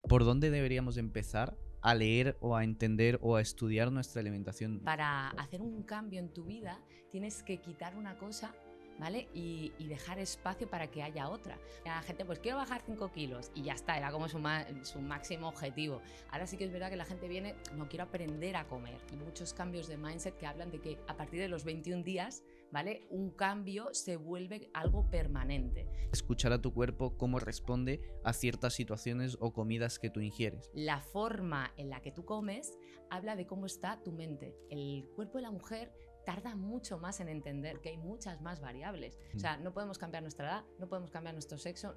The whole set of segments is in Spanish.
¿Por dónde deberíamos empezar a leer o a entender o a estudiar nuestra alimentación? Para hacer un cambio en tu vida tienes que quitar una cosa, ¿vale? Y dejar espacio para que haya otra. La gente, pues quiero bajar 5 kilos y ya está, era como su máximo objetivo. Ahora sí que es verdad que la gente viene, no quiero aprender a comer. Y muchos cambios de mindset que hablan de que a partir de los 21 días, ¿vale? Un cambio se vuelve algo permanente. Escuchar a tu cuerpo cómo responde a ciertas situaciones o comidas que tú ingieres. La forma en la que tú comes habla de cómo está tu mente. El cuerpo de la mujer tarda mucho más en entender que hay muchas más variables. O sea, no podemos cambiar nuestra edad, no podemos cambiar nuestro sexo,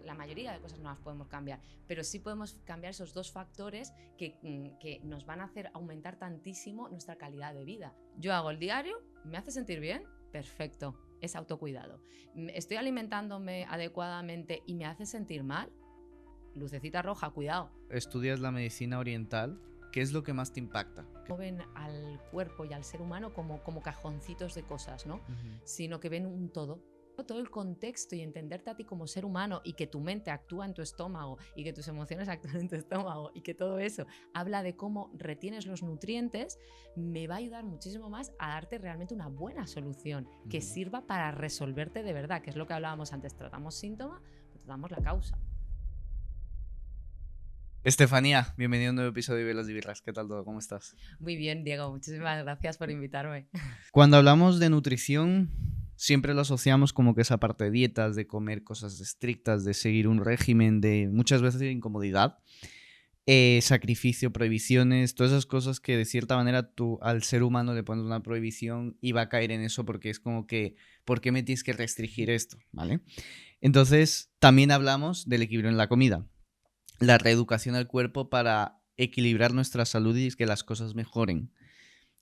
la mayoría de cosas no las podemos cambiar, pero sí podemos cambiar esos dos factores que nos van a hacer aumentar tantísimo nuestra calidad de vida. Yo hago el diario, me hace sentir bien, perfecto, es autocuidado. Estoy alimentándome adecuadamente y me hace sentir mal, lucecita roja, cuidado. Estudias la medicina oriental. ¿Qué es lo que más te impacta? No ven al cuerpo y al ser humano como cajoncitos de cosas, ¿no? Sino que ven un todo. Todo el contexto y entenderte a ti como ser humano y que tu mente actúa en tu estómago y que tus emociones actúan en tu estómago y que todo eso habla de cómo retienes los nutrientes, me va a ayudar muchísimo más a darte realmente una buena solución que sirva para resolverte de verdad, que es lo que hablábamos antes. Tratamos síntoma, pues tratamos la causa. Estefanía, bienvenido a un nuevo episodio de Velas y Birras. ¿Qué tal todo? ¿Cómo estás? Muy bien, Diego, muchísimas gracias por invitarme. Cuando hablamos de nutrición, siempre lo asociamos como que esa parte de dietas, de comer cosas estrictas, de seguir un régimen, de muchas veces de incomodidad, sacrificio, prohibiciones, todas esas cosas que de cierta manera tú al ser humano le pones una prohibición y va a caer en eso porque es como que, ¿por qué me tienes que restringir esto? ¿Vale? Entonces, también hablamos del equilibrio en la comida. La reeducación al cuerpo para equilibrar nuestra salud y que las cosas mejoren.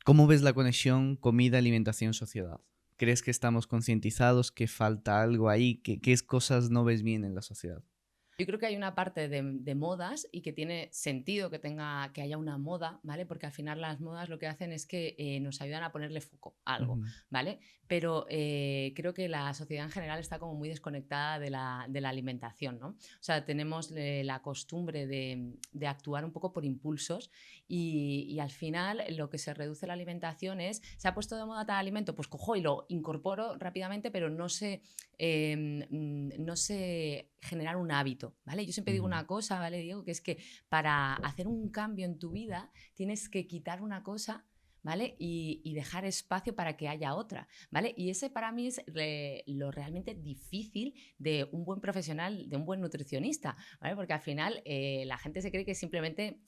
¿Cómo ves la conexión comida, alimentación, sociedad? ¿Crees que estamos concientizados, que falta algo ahí, que qué cosas no ves bien en la sociedad? Yo creo que hay una parte de modas y que tiene sentido que haya una moda, ¿vale? Porque al final las modas lo que hacen es que nos ayudan a ponerle foco a algo, ¿vale? Pero creo que la sociedad en general está como muy desconectada de la alimentación, ¿no? O sea, tenemos la costumbre de actuar un poco por impulsos y al final lo que se reduce la alimentación es, se ha puesto de moda tal alimento, pues cojo y lo incorporo rápidamente, pero no sé generar un hábito, ¿vale? Yo siempre digo una cosa, ¿vale, Diego? Que es que para hacer un cambio en tu vida tienes que quitar una cosa, ¿vale? Y dejar espacio para que haya otra, ¿vale? Y ese para mí es lo realmente difícil de un buen profesional, de un buen nutricionista, ¿vale? Porque al final la gente se cree que simplemente,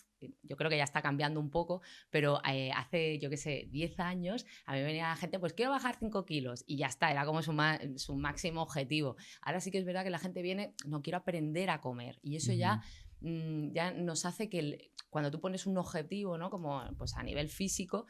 yo creo que ya está cambiando un poco, pero hace, yo qué sé, 10 años, a mí venía la gente, pues quiero bajar 5 kilos y ya está, era como su máximo objetivo. Ahora sí que es verdad que la gente viene, no quiero aprender a comer y eso ya nos hace que cuando tú pones un objetivo, ¿no? Como pues a nivel físico,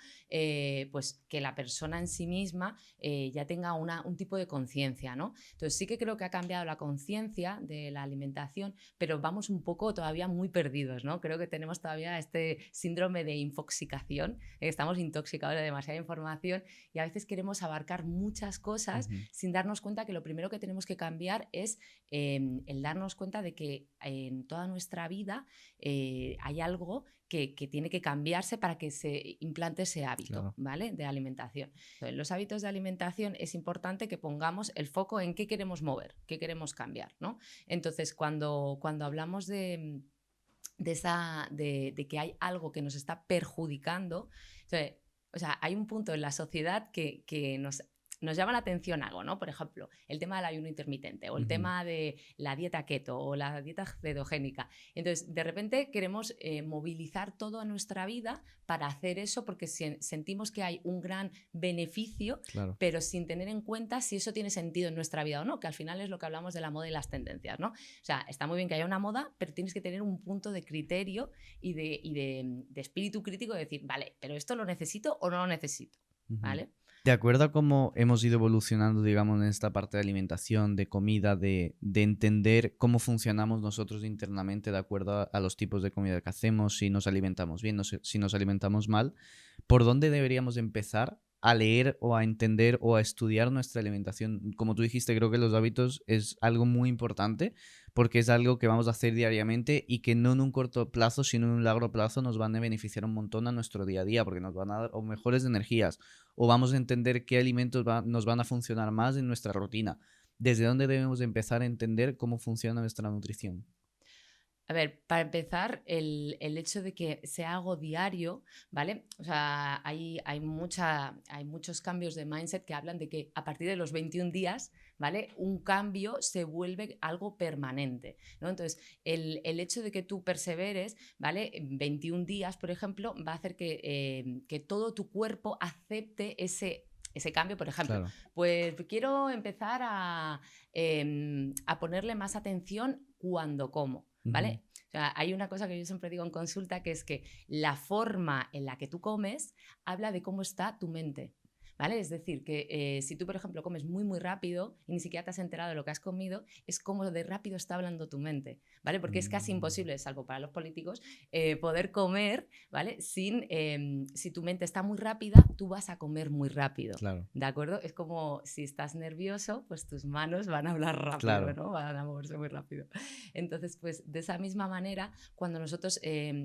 pues que la persona en sí misma ya tenga un tipo de conciencia, ¿no? Entonces sí que creo que ha cambiado la conciencia de la alimentación, pero vamos un poco todavía muy perdidos, ¿no? Creo que tenemos todavía este síndrome de infoxicación, estamos intoxicados de demasiada información y a veces queremos abarcar muchas cosas sin darnos cuenta que lo primero que tenemos que cambiar es el darnos cuenta de que en toda nuestra vida hay algo que tiene que cambiarse para que se implante ese hábito, claro, ¿vale? De alimentación. En los hábitos de alimentación es importante que pongamos el foco en qué queremos mover, qué queremos cambiar, ¿no? Entonces, cuando hablamos de que hay algo que nos está perjudicando, entonces, o sea, hay un punto en la sociedad que nos llama la atención algo, ¿no? Por ejemplo, el tema del ayuno intermitente o el tema de la dieta keto o la dieta cetogénica. Entonces, de repente queremos movilizar toda nuestra vida para hacer eso porque sentimos que hay un gran beneficio, claro, pero sin tener en cuenta si eso tiene sentido en nuestra vida o no, que al final es lo que hablamos de la moda y las tendencias, ¿no? O sea, está muy bien que haya una moda, pero tienes que tener un punto de criterio y de espíritu crítico de decir, vale, pero ¿esto lo necesito o no lo necesito? ¿Vale? De acuerdo a cómo hemos ido evolucionando, digamos, en esta parte de alimentación, de comida, de entender cómo funcionamos nosotros internamente de acuerdo a los tipos de comida que hacemos, si nos alimentamos bien, si nos alimentamos mal, ¿por dónde deberíamos empezar a leer o a entender o a estudiar nuestra alimentación. Como tú dijiste, creo que los hábitos es algo muy importante porque es algo que vamos a hacer diariamente y que no en un corto plazo, sino en un largo plazo nos van a beneficiar un montón a nuestro día a día porque nos van a dar o mejores energías o vamos a entender qué alimentos nos van a funcionar más en nuestra rutina. ¿Desde dónde debemos empezar a entender cómo funciona nuestra nutrición? A ver, para empezar, el hecho de que sea algo diario, ¿vale? O sea, hay muchos cambios de mindset que hablan de que a partir de los 21 días, ¿vale? Un cambio se vuelve algo permanente, ¿no? Entonces, el hecho de que tú perseveres, ¿vale? En 21 días, por ejemplo, va a hacer que todo tu cuerpo acepte ese cambio. Por ejemplo, Claro. pues quiero empezar a ponerle más atención cuando como. Ujú. ¿Vale? O sea, hay una cosa que yo siempre digo en consulta, que es que la forma en la que tú comes habla de cómo está tu mente. ¿Vale? Es decir, que si tú, por ejemplo, comes muy, muy rápido y ni siquiera te has enterado de lo que has comido, es como de rápido está hablando tu mente, ¿vale? Porque es casi Mm, imposible, salvo para los políticos, poder comer, ¿vale? Si tu mente está muy rápida, tú vas a comer muy rápido. claro, ¿De acuerdo? Es como si estás nervioso, pues tus manos van a hablar rápido, claro. ¿no? Van a moverse muy rápido. Entonces, pues de esa misma manera, cuando nosotros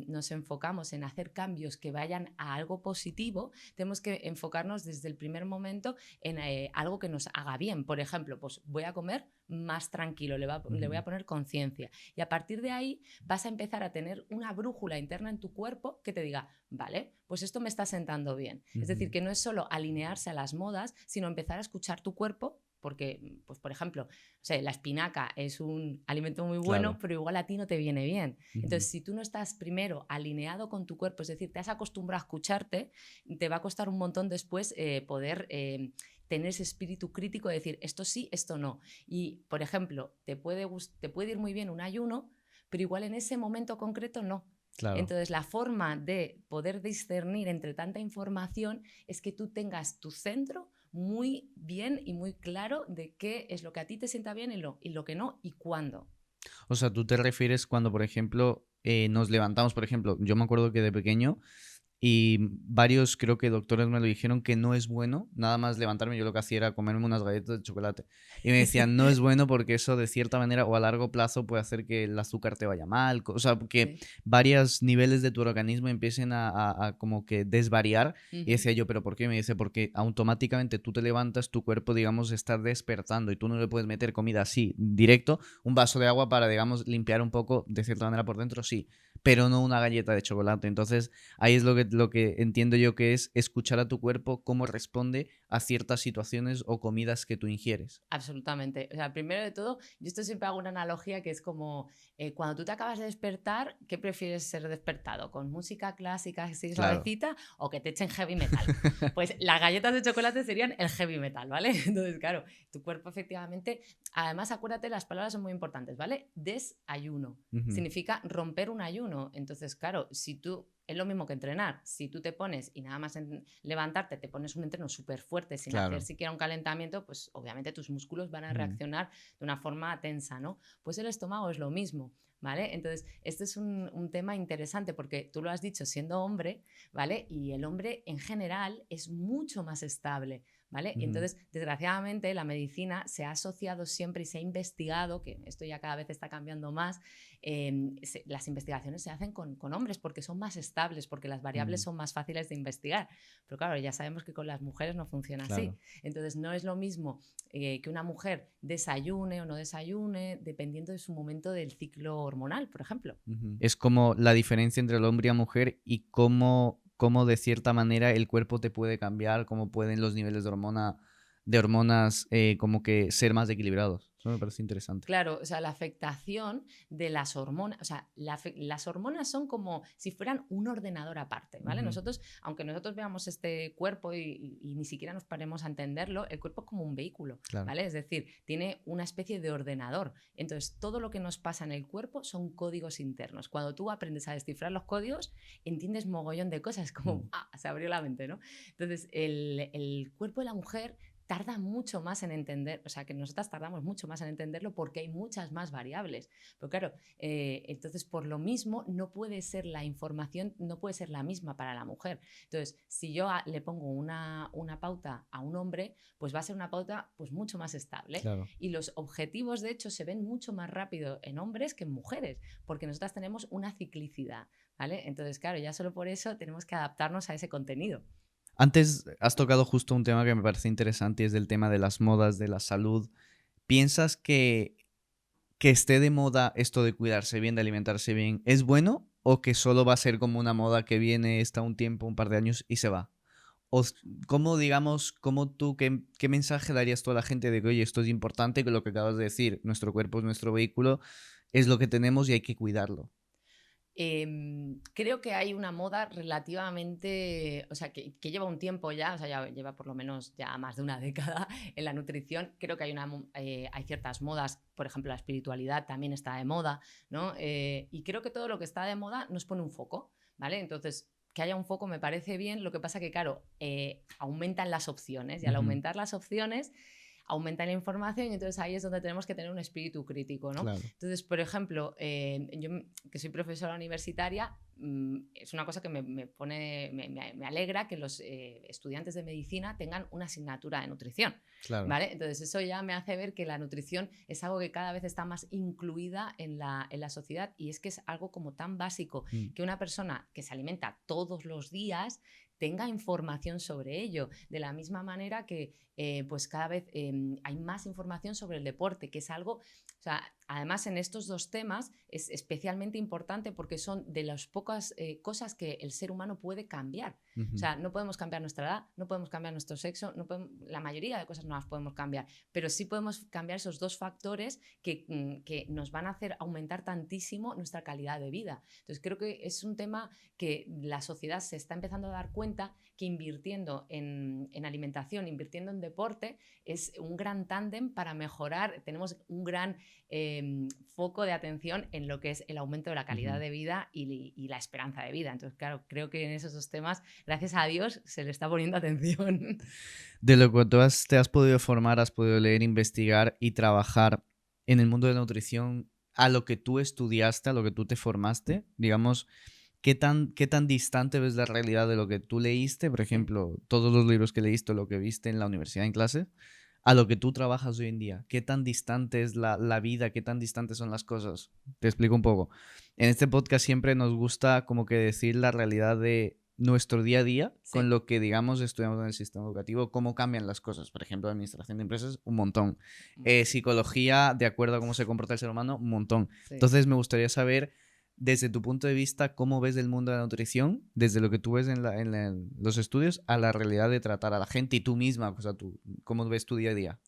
nos enfocamos en hacer cambios que vayan a algo positivo, tenemos que enfocarnos desde el primer momento en algo que nos haga bien. Por ejemplo, pues voy a comer más tranquilo, le voy Ujú, a poner conciencia. Y a partir de ahí vas a empezar a tener una brújula interna en tu cuerpo que te diga, vale, pues esto me está sentando bien. Es decir, ujú. que no es solo alinearse a las modas, sino empezar a escuchar tu cuerpo. Porque, pues, por ejemplo, o sea, la espinaca es un alimento muy bueno, Claro. pero igual a ti no te viene bien. Ujú. Entonces, si tú no estás primero alineado con tu cuerpo, es decir, te has acostumbrado a escucharte, te va a costar un montón después poder tener ese espíritu crítico de decir esto sí, esto no. Y, por ejemplo, te puede ir muy bien un ayuno, pero igual en ese momento concreto no. Claro. Entonces, la forma de poder discernir entre tanta información es que tú tengas tu centro muy bien y muy claro de qué es lo que a ti te sienta bien y lo que no y cuándo. O sea, tú te refieres cuando, por ejemplo, nos levantamos, por ejemplo, yo me acuerdo que de pequeño y varios, creo que doctores me lo dijeron, que no es bueno nada más levantarme. Yo lo que hacía era comerme unas galletas de chocolate. Y me decían, no es bueno porque eso de cierta manera o a largo plazo puede hacer que el azúcar te vaya mal. O sea, que Sí. varios niveles de tu organismo empiecen a como que desvariar. Y Ujú. decía yo, ¿pero por qué? Me dice, porque automáticamente tú te levantas, tu cuerpo, digamos, está despertando y tú no le puedes meter comida así, directo. Un vaso de agua para, digamos, limpiar un poco de cierta manera por dentro, sí, pero no una galleta de chocolate. Entonces, ahí es lo que entiendo yo que es escuchar a tu cuerpo cómo responde a ciertas situaciones o comidas que tú ingieres. Absolutamente. O sea, primero de todo, yo esto siempre hago una analogía que es como cuando tú te acabas de despertar, ¿qué prefieres ser despertado? ¿Con música clásica así Claro. suavecita o que te echen heavy metal? Pues las galletas de chocolate serían el heavy metal, ¿vale? Entonces, claro, tu cuerpo efectivamente, además acuérdate, las palabras son muy importantes, ¿vale? Desayuno. Ujú. Significa romper un ayuno. Entonces, claro, si tú es lo mismo que entrenar. Si tú te pones y nada más en levantarte te pones un entreno súper fuerte sin hacer Claro. siquiera un calentamiento, pues obviamente tus músculos van a Ujú. reaccionar de una forma tensa, ¿no? Pues el estómago es lo mismo, ¿vale? Entonces, este es un tema interesante porque tú lo has dicho siendo hombre, ¿vale? Y el hombre en general es mucho más estable. ¿Vale? Ujú. Entonces, desgraciadamente, la medicina se ha asociado siempre y se ha investigado, que esto ya cada vez está cambiando más, las investigaciones se hacen con hombres porque son más estables, porque las variables Mm, son más fáciles de investigar. Pero claro, ya sabemos que con las mujeres no funciona así. claro. Entonces, no es lo mismo que una mujer desayune o no desayune, dependiendo de su momento del ciclo hormonal, por ejemplo. Ujú. Es como la diferencia entre el hombre y la mujer y cómo de cierta manera el cuerpo te puede cambiar, cómo pueden los niveles de hormonas como que ser más equilibrados. Eso me parece interesante. Claro, o sea, la afectación de las hormonas, o sea, las hormonas son como si fueran un ordenador aparte, ¿vale? Ujú. Nosotros, aunque nosotros veamos este cuerpo y ni siquiera nos paremos a entenderlo, el cuerpo es como un vehículo, Claro. ¿vale? Es decir, tiene una especie de ordenador. Entonces, todo lo que nos pasa en el cuerpo son códigos internos. Cuando tú aprendes a descifrar los códigos, entiendes mogollón de cosas, como, Mm. se abrió la mente, ¿no? Entonces, el cuerpo de la mujer tarda mucho más en entender, o sea, que nosotras tardamos mucho más en entenderlo porque hay muchas más variables. Pero claro, entonces por lo mismo no puede ser la información, no puede ser la misma para la mujer. Entonces, si yo le pongo una pauta a un hombre, pues va a ser una pauta pues mucho más estable. Claro. Y los objetivos, de hecho, se ven mucho más rápido en hombres que en mujeres, porque nosotras tenemos una ciclicidad, ¿vale? Entonces, claro, ya solo por eso tenemos que adaptarnos a ese contenido. Antes has tocado justo un tema que me parece interesante y es del tema de las modas, de la salud. ¿Piensas que esté de moda esto de cuidarse bien, de alimentarse bien, es bueno o que solo va a ser como una moda que viene, está un tiempo, un par de años y se va? O cómo, digamos, cómo tú, qué mensaje darías tú a la gente de que, oye, esto es importante, que lo que acabas de decir, nuestro cuerpo es nuestro vehículo, es lo que tenemos y hay que cuidarlo? Creo que hay una moda relativamente, o sea, que lleva un tiempo ya, o sea, ya lleva por lo menos ya más de una década en la nutrición. Creo que hay ciertas modas, por ejemplo, la espiritualidad también está de moda, ¿no? Y creo que todo lo que está de moda nos pone un foco, ¿vale? Entonces, que haya un foco me parece bien, lo que pasa que, claro, aumentan las opciones y al aumentar las opciones aumenta la información y entonces ahí es donde tenemos que tener un espíritu crítico, ¿no? Claro. Entonces, por ejemplo, yo que soy profesora universitaria, es una cosa que me alegra que los estudiantes de medicina tengan una asignatura de nutrición, Claro. ¿vale? Entonces eso ya me hace ver que la nutrición es algo que cada vez está más incluida en la sociedad y es que es algo como tan básico que una persona que se alimenta todos los días tenga información sobre ello, de la misma manera que pues cada vez hay más información sobre el deporte, que es algo, o sea, además en estos dos temas es especialmente importante porque son de las pocas cosas que el ser humano puede cambiar. O sea, no podemos cambiar nuestra edad, no podemos cambiar nuestro sexo, la mayoría de cosas no las podemos cambiar, pero sí podemos cambiar esos dos factores que nos van a hacer aumentar tantísimo nuestra calidad de vida. Entonces creo que es un tema que la sociedad se está empezando a dar cuenta que invirtiendo en alimentación, invirtiendo en deporte, es un gran tándem para mejorar. Tenemos un gran foco de atención en lo que es el aumento de la calidad de vida y la esperanza de vida. Entonces, claro, creo que en esos dos temas, gracias a Dios, se le está poniendo atención. De lo que tú te has podido formar, has podido leer, investigar y trabajar en el mundo de la nutrición, a lo que tú estudiaste, a lo que tú te formaste, digamos, ¿qué tan distante ves la realidad de lo que tú leíste? Por ejemplo, todos los libros que leíste, lo que viste en la universidad en clase, a lo que tú trabajas hoy en día. ¿Qué tan distante es la vida? ¿Qué tan distantes son las cosas? Te explico un poco. En este podcast siempre nos gusta como que decir la realidad de nuestro día a día con lo que, digamos, estudiamos en el sistema educativo, cómo cambian las cosas. Por ejemplo, administración de empresas, un montón. Psicología, de acuerdo a cómo se comporta el ser humano, un montón. Sí. Entonces, me gustaría saber, desde tu punto de vista, cómo ves el mundo de la nutrición, desde lo que tú ves en los estudios, a la realidad de tratar a la gente y tú misma, o sea, cómo ves tu día a día.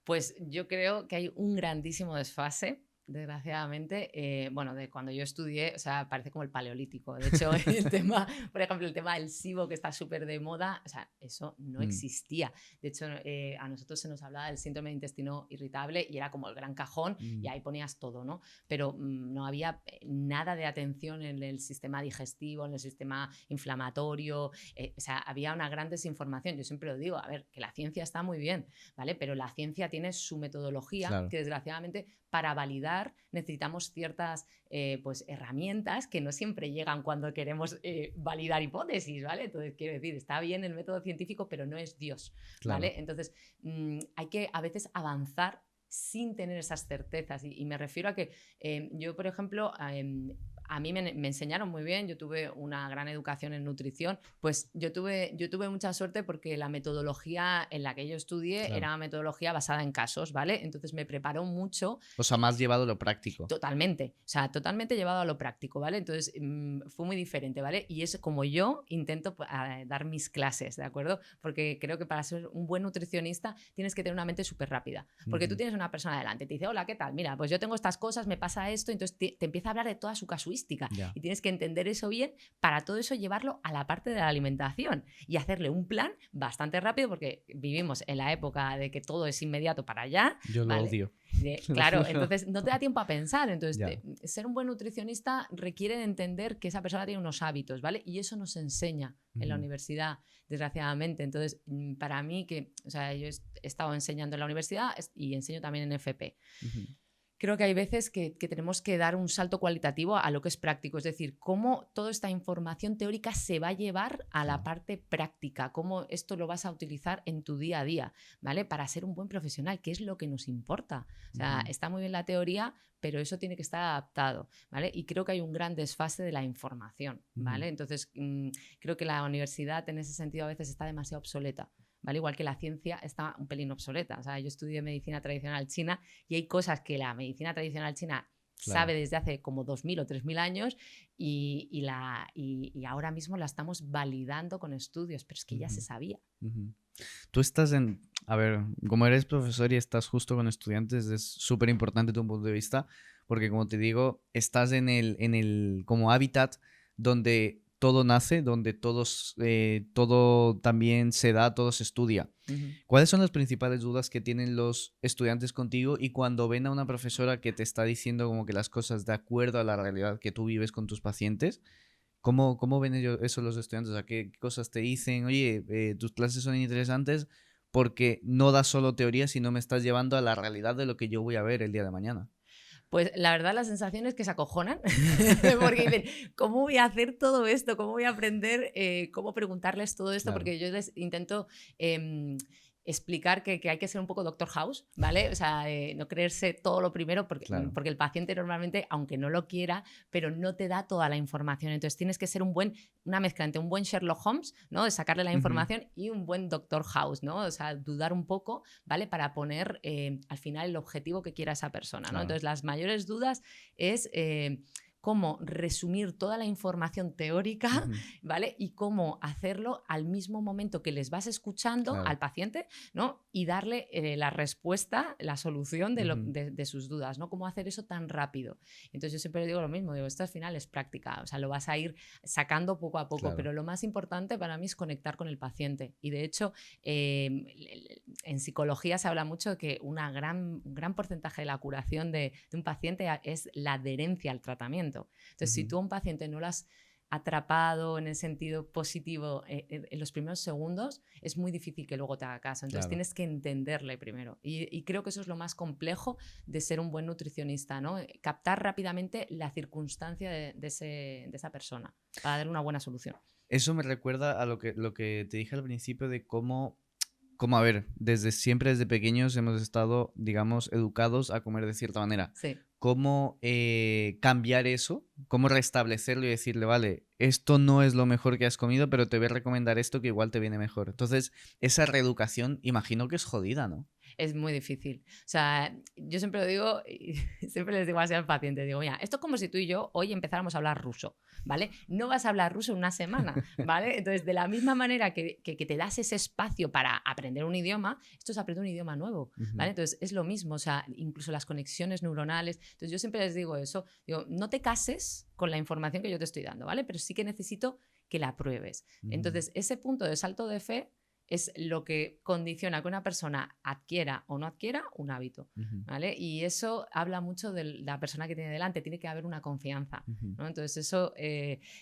Pues yo creo que hay un grandísimo desfase, desgraciadamente, bueno, de cuando yo estudié, o sea, parece como el paleolítico. De hecho, el tema, por ejemplo, el tema del SIBO, que está súper de moda, o sea, eso no existía. De hecho, a nosotros se nos hablaba del síndrome de intestino irritable y era como el gran cajón y ahí ponías todo, ¿no? Pero no había nada de atención en el sistema digestivo, en el sistema inflamatorio, o sea, había una gran desinformación. Yo siempre lo digo, a ver, que la ciencia está muy bien, ¿vale? Pero la ciencia tiene su metodología, claro, que desgraciadamente para validar necesitamos ciertas pues, herramientas que no siempre llegan cuando queremos validar hipótesis, ¿vale? Entonces, quiero decir, está bien el método científico, pero no es Dios, ¿vale? Claro. Entonces, hay que a veces avanzar sin tener esas certezas. Y me refiero a que yo, por ejemplo, a mí me enseñaron muy bien, yo tuve una gran educación en nutrición, pues yo tuve mucha suerte porque la metodología en la que yo estudié, claro, era una metodología basada en casos, ¿vale? Entonces me preparó mucho. O sea, más llevado a lo práctico. Totalmente, o sea, totalmente llevado a lo práctico, ¿vale? Entonces fue muy diferente, ¿vale? Y es como yo intento dar mis clases, ¿de acuerdo? Porque creo que para ser un buen nutricionista tienes que tener una mente súper rápida, porque tú tienes una persona delante, te dice, hola, ¿qué tal? Mira, pues yo tengo estas cosas, me pasa esto, entonces te empieza a hablar de toda su casuística, altruística. Ya. Y tienes que entender eso bien para todo eso llevarlo a la parte de la alimentación y hacerle un plan bastante rápido, porque vivimos en la época de que todo es inmediato para allá. Yo lo odio. Claro, entonces no te da tiempo a pensar. Entonces, Ya. ser un buen nutricionista requiere de entender que esa persona tiene unos hábitos, ¿vale? Y eso nos enseña en la universidad, desgraciadamente. Entonces, para mí, o sea, yo he estado enseñando en la universidad y enseño también en FP. Creo que hay veces que tenemos que dar un salto cualitativo a lo que es práctico, es decir, cómo toda esta información teórica se va a llevar a la parte práctica, cómo esto lo vas a utilizar en tu día a día, ¿vale? Para ser un buen profesional, que es lo que nos importa. O sea, está muy bien la teoría, pero eso tiene que estar adaptado, ¿vale? Y creo que hay un gran desfase de la información, ¿vale? Entonces, creo que la universidad en ese sentido a veces está demasiado obsoleta. ¿Vale? Igual que la ciencia está un pelín obsoleta. O sea, yo estudié medicina tradicional china y hay cosas que la medicina tradicional china sabe desde hace como 2000 o 3000 años y ahora mismo la estamos validando con estudios, pero es que ya se sabía. Tú estás a ver, como eres profesor y estás justo con estudiantes, es súper importante tu punto de vista, porque como te digo, estás en el como hábitat donde todo nace, donde todo también se da, todo se estudia. ¿Cuáles son las principales dudas que tienen los estudiantes contigo y cuando ven a una profesora que te está diciendo como que las cosas de acuerdo a la realidad que tú vives con tus pacientes? ¿Cómo ven ellos, eso los estudiantes? O sea, ¿qué cosas te dicen? Oye, tus clases son interesantes porque no das solo teoría, sino me estás llevando a la realidad de lo que yo voy a ver el día de mañana. Pues la verdad la sensación es que se acojonan porque dicen, ¿cómo voy a hacer todo esto? ¿Cómo voy a aprender? ¿Cómo preguntarles todo esto? Claro. Porque yo les intento explicar que hay que ser un poco Doctor House, ¿vale? O sea, no creerse todo lo primero porque el paciente normalmente, aunque no lo quiera, pero no te da toda la información. Entonces tienes que ser una mezcla entre un buen Sherlock Holmes, ¿no? De sacarle la información y un buen Doctor House, ¿no? O sea, dudar un poco, ¿vale? Para poner al final el objetivo que quiera esa persona, ¿no? Entonces las mayores dudas es cómo resumir toda la información teórica, ¿vale? Y cómo hacerlo al mismo momento que les vas escuchando al paciente, ¿no? Y darle la respuesta, la solución de sus dudas, ¿no? Cómo hacer eso tan rápido. Entonces yo siempre digo lo mismo, digo, esto al final es práctica, o sea, lo vas a ir sacando poco a poco, pero lo más importante para mí es conectar con el paciente. Y de hecho, en psicología se habla mucho de que un gran porcentaje de la curación de un paciente es la adherencia al tratamiento. Entonces, si tú a un paciente no lo has atrapado en el sentido positivo en los primeros segundos, es muy difícil que luego te haga caso. Entonces tienes que entenderle primero. Y creo que eso es lo más complejo de ser un buen nutricionista, ¿no? Captar rápidamente la circunstancia de esa persona para dar una buena solución. Eso me recuerda a lo que te dije al principio de cómo, a ver, siempre desde pequeños hemos estado, digamos, educados a comer de cierta manera. Sí. Cómo cambiar eso, cómo restablecerlo y decirle, vale, esto no es lo mejor que has comido, pero te voy a recomendar esto que igual te viene mejor. Entonces, esa reeducación, imagino que es jodida, ¿no? Es muy difícil. O sea, yo siempre lo digo, y siempre les digo así al paciente, digo, mira, esto es como si tú y yo hoy empezáramos a hablar ruso, ¿vale? No vas a hablar ruso en una semana, ¿vale? Entonces, de la misma manera que te das ese espacio para aprender un idioma, esto es aprender un idioma nuevo, ¿vale? Entonces, es lo mismo, o sea, incluso las conexiones neuronales. Entonces, yo siempre les digo eso, digo, no te cases con la información que yo te estoy dando, ¿vale? Pero sí que necesito que la pruebes. Entonces, ese punto de salto de fe es lo que condiciona que una persona adquiera o no adquiera un hábito, ¿vale? Y eso habla mucho de la persona que tiene delante, tiene que haber una confianza, ¿no? Entonces eso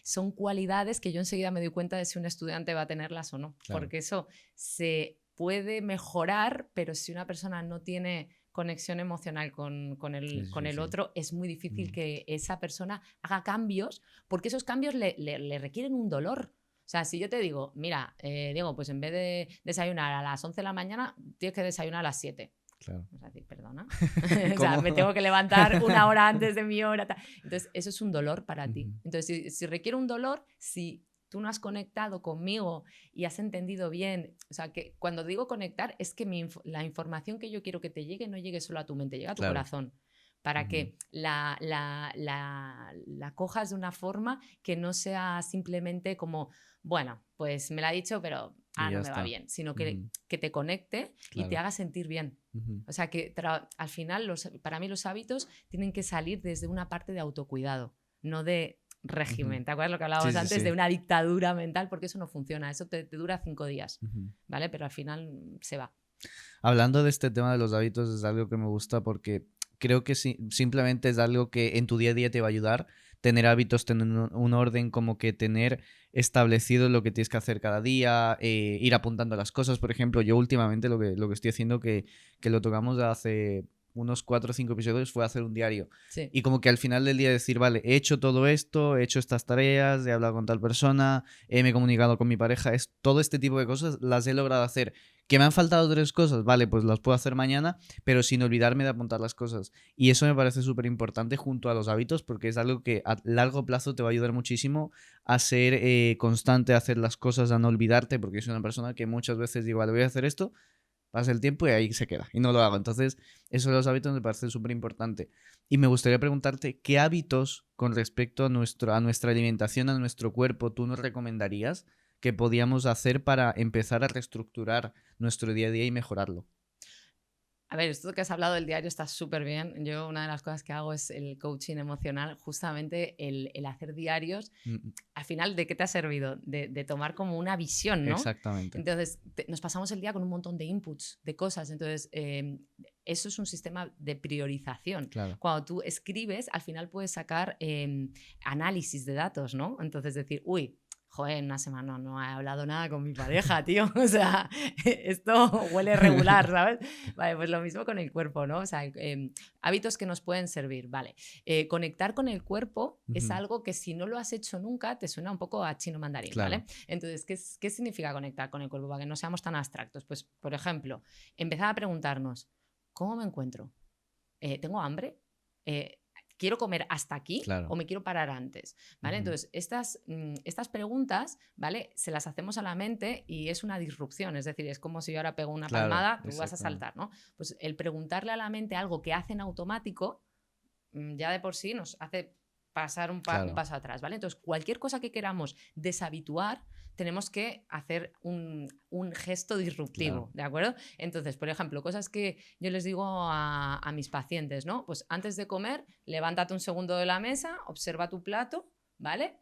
son cualidades que yo enseguida me doy cuenta de si un estudiante va a tenerlas o no, porque eso se puede mejorar, pero si una persona no tiene conexión emocional con el otro, es muy difícil que esa persona haga cambios, porque esos cambios le requieren un dolor. O sea, si yo te digo, mira, Diego, pues en vez de desayunar a las 11 de la mañana, tienes que desayunar a las 7. Claro. O sea, decir, perdona. O sea, me tengo que levantar una hora antes de mi hora. Entonces, eso es un dolor para ti. Entonces, si requiere un dolor, si tú no has conectado conmigo y has entendido bien, o sea, que cuando digo conectar es que la información que yo quiero que te llegue no llegue solo a tu mente, llega a tu corazón. Para que la cojas de una forma que no sea simplemente como, bueno, pues me la ha dicho, pero no me va bien, sino que te conecte y te haga sentir bien. O sea, que al final, para mí los hábitos tienen que salir desde una parte de autocuidado, no de régimen. ¿Te acuerdas lo que hablábamos antes de una dictadura mental? Porque eso no funciona, eso te dura 5 días, ¿vale? Pero al final se va. Hablando de este tema de los hábitos es algo que me gusta porque creo que simplemente es algo que en tu día a día te va a ayudar. Tener hábitos, tener un orden, como que tener establecido lo que tienes que hacer cada día, ir apuntando las cosas. Por ejemplo, yo últimamente lo que estoy haciendo, que lo tocamos hace unos 4 o 5 episodios, fue hacer un diario. Sí. Y como que al final del día decir, vale, he hecho todo esto, he hecho estas tareas, he hablado con tal persona, me he comunicado con mi pareja, todo este tipo de cosas las he logrado hacer. ¿Que me han faltado 3 cosas? Vale, pues las puedo hacer mañana, pero sin olvidarme de apuntar las cosas. Y eso me parece súper importante junto a los hábitos, porque es algo que a largo plazo te va a ayudar muchísimo a ser constante, a hacer las cosas, a no olvidarte, porque soy una persona que muchas veces digo, vale, voy a hacer esto, pasa el tiempo y ahí se queda, y no lo hago. Entonces, eso de los hábitos me parece súper importante. Y me gustaría preguntarte, ¿qué hábitos con respecto a nuestra alimentación, a nuestro cuerpo, tú nos recomendarías que podíamos hacer para empezar a reestructurar nuestro día a día y mejorarlo? A ver, esto que has hablado del diario está súper bien. Yo una de las cosas que hago es el coaching emocional, justamente el hacer diarios. Al final, ¿de qué te ha servido? De tomar como una visión, ¿no? Exactamente. Entonces, nos pasamos el día con un montón de inputs, de cosas. Entonces, eso es un sistema de priorización. Claro. Cuando tú escribes, al final puedes sacar análisis de datos, ¿no? Entonces, decir, uy, joder, una semana no he hablado nada con mi pareja, tío. O sea, esto huele regular, ¿sabes? Vale, pues lo mismo con el cuerpo, ¿no? O sea, hábitos que nos pueden servir, vale. Conectar con el cuerpo es algo que si no lo has hecho nunca te suena un poco a chino mandarín, Claro. ¿vale? Entonces, ¿qué significa conectar con el cuerpo? Para que no seamos tan abstractos. Pues, por ejemplo, empezar a preguntarnos, ¿cómo me encuentro? ¿Tengo hambre? ¿Quiero comer hasta aquí o me quiero parar antes? ¿Vale? Entonces, estas preguntas, ¿vale? Se las hacemos a la mente y es una disrupción. Es decir, es como si yo ahora pego una palmada, tú vas a saltar, ¿no? Pues el preguntarle a la mente algo que hace en automático, ya de por sí nos hace pasar un paso atrás, ¿vale? Entonces, cualquier cosa que queramos deshabituar, tenemos que hacer un gesto disruptivo, ¿de acuerdo? Entonces, por ejemplo, cosas que yo les digo a mis pacientes, ¿no? Pues antes de comer, levántate un segundo de la mesa, observa tu plato, ¿vale?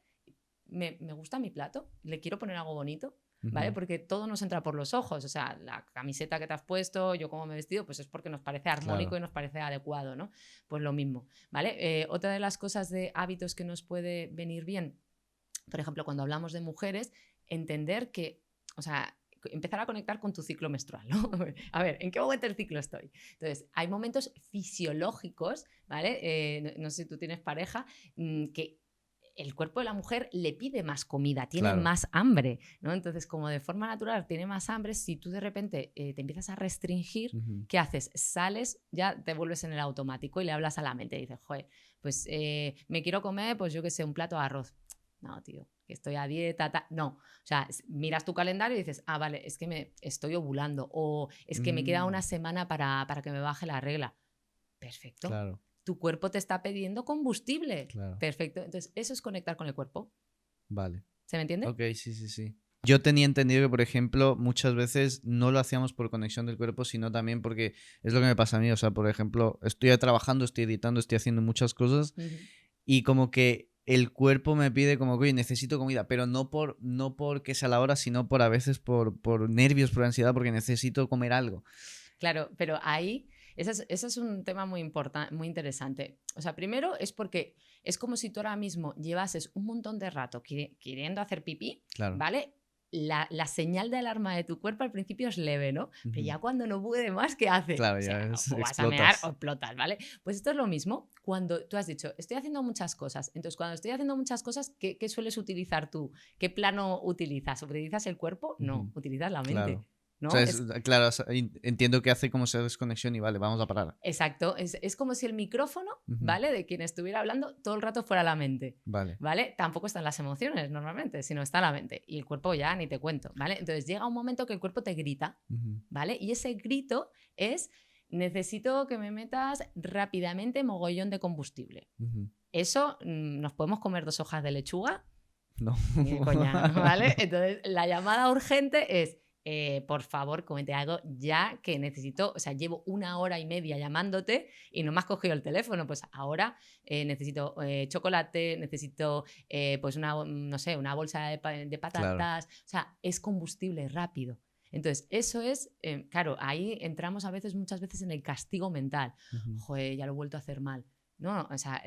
Me gusta mi plato, le quiero poner algo bonito, ¿vale? Porque todo nos entra por los ojos, o sea, la camiseta que te has puesto, yo cómo me he vestido, pues es porque nos parece armónico y nos parece adecuado, ¿no? Pues lo mismo, ¿vale? Otra de las cosas de hábitos que nos puede venir bien, por ejemplo, cuando hablamos de mujeres, entender que, o sea, empezar a conectar con tu ciclo menstrual, ¿no? A ver, ¿en qué momento del ciclo estoy? Entonces, hay momentos fisiológicos, ¿vale? No sé si tú tienes pareja, que el cuerpo de la mujer le pide más comida, tiene más hambre, ¿no? Entonces, como de forma natural tiene más hambre, si tú de repente te empiezas a restringir, ¿qué haces? Sales, ya te vuelves en el automático y le hablas a la mente y dices, joder, pues me quiero comer, pues yo qué sé, un plato de arroz. No, tío, que estoy a dieta, no. O sea, miras tu calendario y dices, ah, vale, es que me estoy ovulando o es que me queda una semana para que me baje la regla. Perfecto. Claro. Tu cuerpo te está pidiendo combustible. Claro. Perfecto. Entonces, eso es conectar con el cuerpo. Vale. ¿Se me entiende? Ok, sí. Yo tenía entendido que, por ejemplo, muchas veces no lo hacíamos por conexión del cuerpo, sino también porque es lo que me pasa a mí. O sea, por ejemplo, estoy trabajando, estoy editando, estoy haciendo muchas cosas y como que el cuerpo me pide como que, oye, necesito comida, pero no porque sea la hora, sino por a veces por nervios, por ansiedad, porque necesito comer algo. Claro, pero ahí, ese es un tema muy importante, muy interesante. O sea, primero es porque es como si tú ahora mismo llevases un montón de rato queriendo hacer pipí, ¿vale? La señal de alarma de tu cuerpo al principio es leve, ¿no? Pero ya cuando no puede más, ¿qué hace? Claro, o sea, ya o vas a mear o explotas, ¿vale? Pues esto es lo mismo cuando tú has dicho, estoy haciendo muchas cosas. Entonces, cuando estoy haciendo muchas cosas, ¿qué sueles utilizar tú? ¿Qué plano utilizas? ¿Utilizas el cuerpo? No, utilizas la mente. Claro. ¿No? O sea, claro, entiendo que hace como esa desconexión y vale, vamos a parar. Exacto, es como si el micrófono, ¿vale? De quien estuviera hablando todo el rato fuera la mente, ¿vale? Tampoco están las emociones normalmente, sino está la mente y el cuerpo ya ni te cuento, ¿vale? Entonces llega un momento que el cuerpo te grita, ¿vale? Y ese grito es, necesito que me metas rápidamente mogollón de combustible. Eso, ¿nos podemos comer 2 hojas de lechuga? No. Ni de coña, ¿vale? Entonces la llamada urgente es, por favor, cómete algo ya que necesito, o sea, llevo 1 hora y media llamándote y no me has cogido el teléfono, pues ahora necesito chocolate, necesito pues no sé, una bolsa de patatas, o sea, es combustible rápido. Entonces, eso es, claro, ahí entramos muchas veces en el castigo mental. Joder, ya lo he vuelto a hacer mal. No, o sea,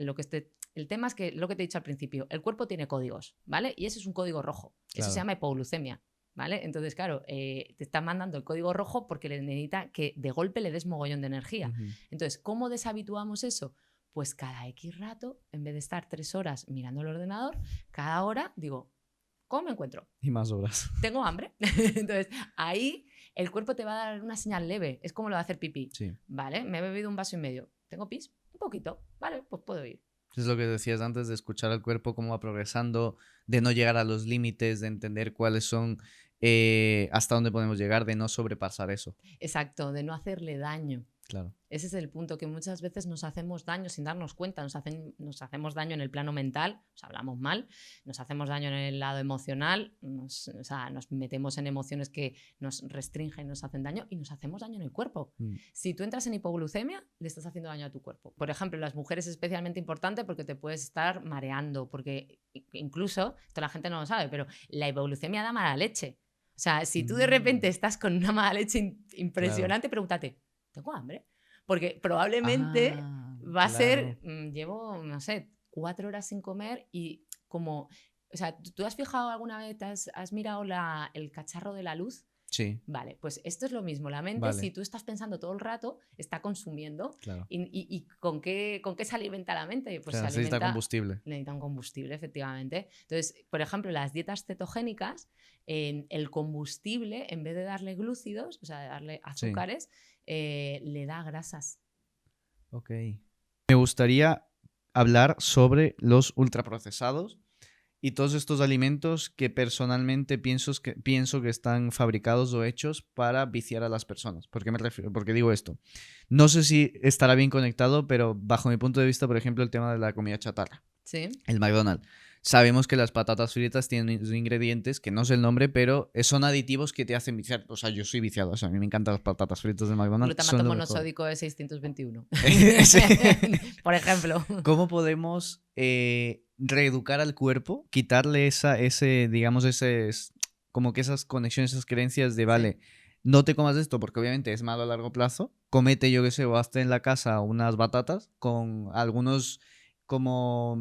el tema es que lo que te he dicho al principio, el cuerpo tiene códigos, ¿vale? Y ese es un código rojo. Eso se llama hipoglucemia. ¿Vale? Entonces, claro, te está mandando el código rojo porque le necesita que de golpe le des mogollón de energía. Entonces, ¿cómo deshabituamos eso? Pues cada X rato, en vez de estar 3 horas mirando el ordenador, cada hora digo, ¿cómo me encuentro? Y más horas. Tengo hambre. Entonces, ahí el cuerpo te va a dar una señal leve. Es como lo de hacer pipí. Sí. ¿Vale? Me he bebido 1,5 vasos. ¿Tengo pis? Un poquito. Vale, pues puedo ir. Es lo que decías antes, de escuchar al cuerpo cómo va progresando, de no llegar a los límites, de entender cuáles son, hasta dónde podemos llegar, de no sobrepasar eso. Exacto, de no hacerle daño. Claro. Ese es el punto, que muchas veces nos hacemos daño sin darnos cuenta, nos hacemos daño en el plano mental, hablamos mal, nos hacemos daño en el lado emocional, nos metemos en emociones que nos restringen, nos hacen daño y nos hacemos daño en el cuerpo. Si tú entras en hipoglucemia, le estás haciendo daño a tu cuerpo. Por ejemplo, en las mujeres es especialmente importante porque te puedes estar mareando, porque incluso, esto la gente no lo sabe, pero la hipoglucemia da mala leche. O sea, si tú de repente estás con una mala leche impresionante, pregúntate, ¿tengo hambre? Porque probablemente va a ser, llevo, no sé, 4 horas sin comer y como, o sea, ¿tú has fijado alguna vez, has mirado el cacharro de la luz? Sí. Vale, pues esto es lo mismo. La mente, si tú estás pensando todo el rato, está consumiendo. Claro. ¿Y con qué se alimenta la mente? Pues claro, necesita combustible. Necesita un combustible, efectivamente. Entonces, por ejemplo, las dietas cetogénicas, el combustible, en vez de darle glúcidos, o sea, de darle azúcares, le da grasas. Ok. Me gustaría hablar sobre los ultraprocesados y todos estos alimentos que personalmente pienso que están fabricados o hechos para viciar a las personas. ¿Por qué me refiero? Porque digo esto. No sé si estará bien conectado, pero bajo mi punto de vista, por ejemplo, el tema de la comida chatarra. Sí. El McDonald's. Sabemos que las patatas fritas tienen ingredientes, que no sé el nombre, pero son aditivos que te hacen viciar. O sea, yo soy viciado. O sea, a mí me encantan las patatas fritas de McDonald's. Glutamato monosódico de 621. Por ejemplo. ¿Cómo podemos reeducar al cuerpo? Quitarle digamos, como que esas conexiones, esas creencias de, vale, no te comas esto porque obviamente es malo a largo plazo. Comete, yo qué sé, o hazte en la casa unas batatas con algunos como...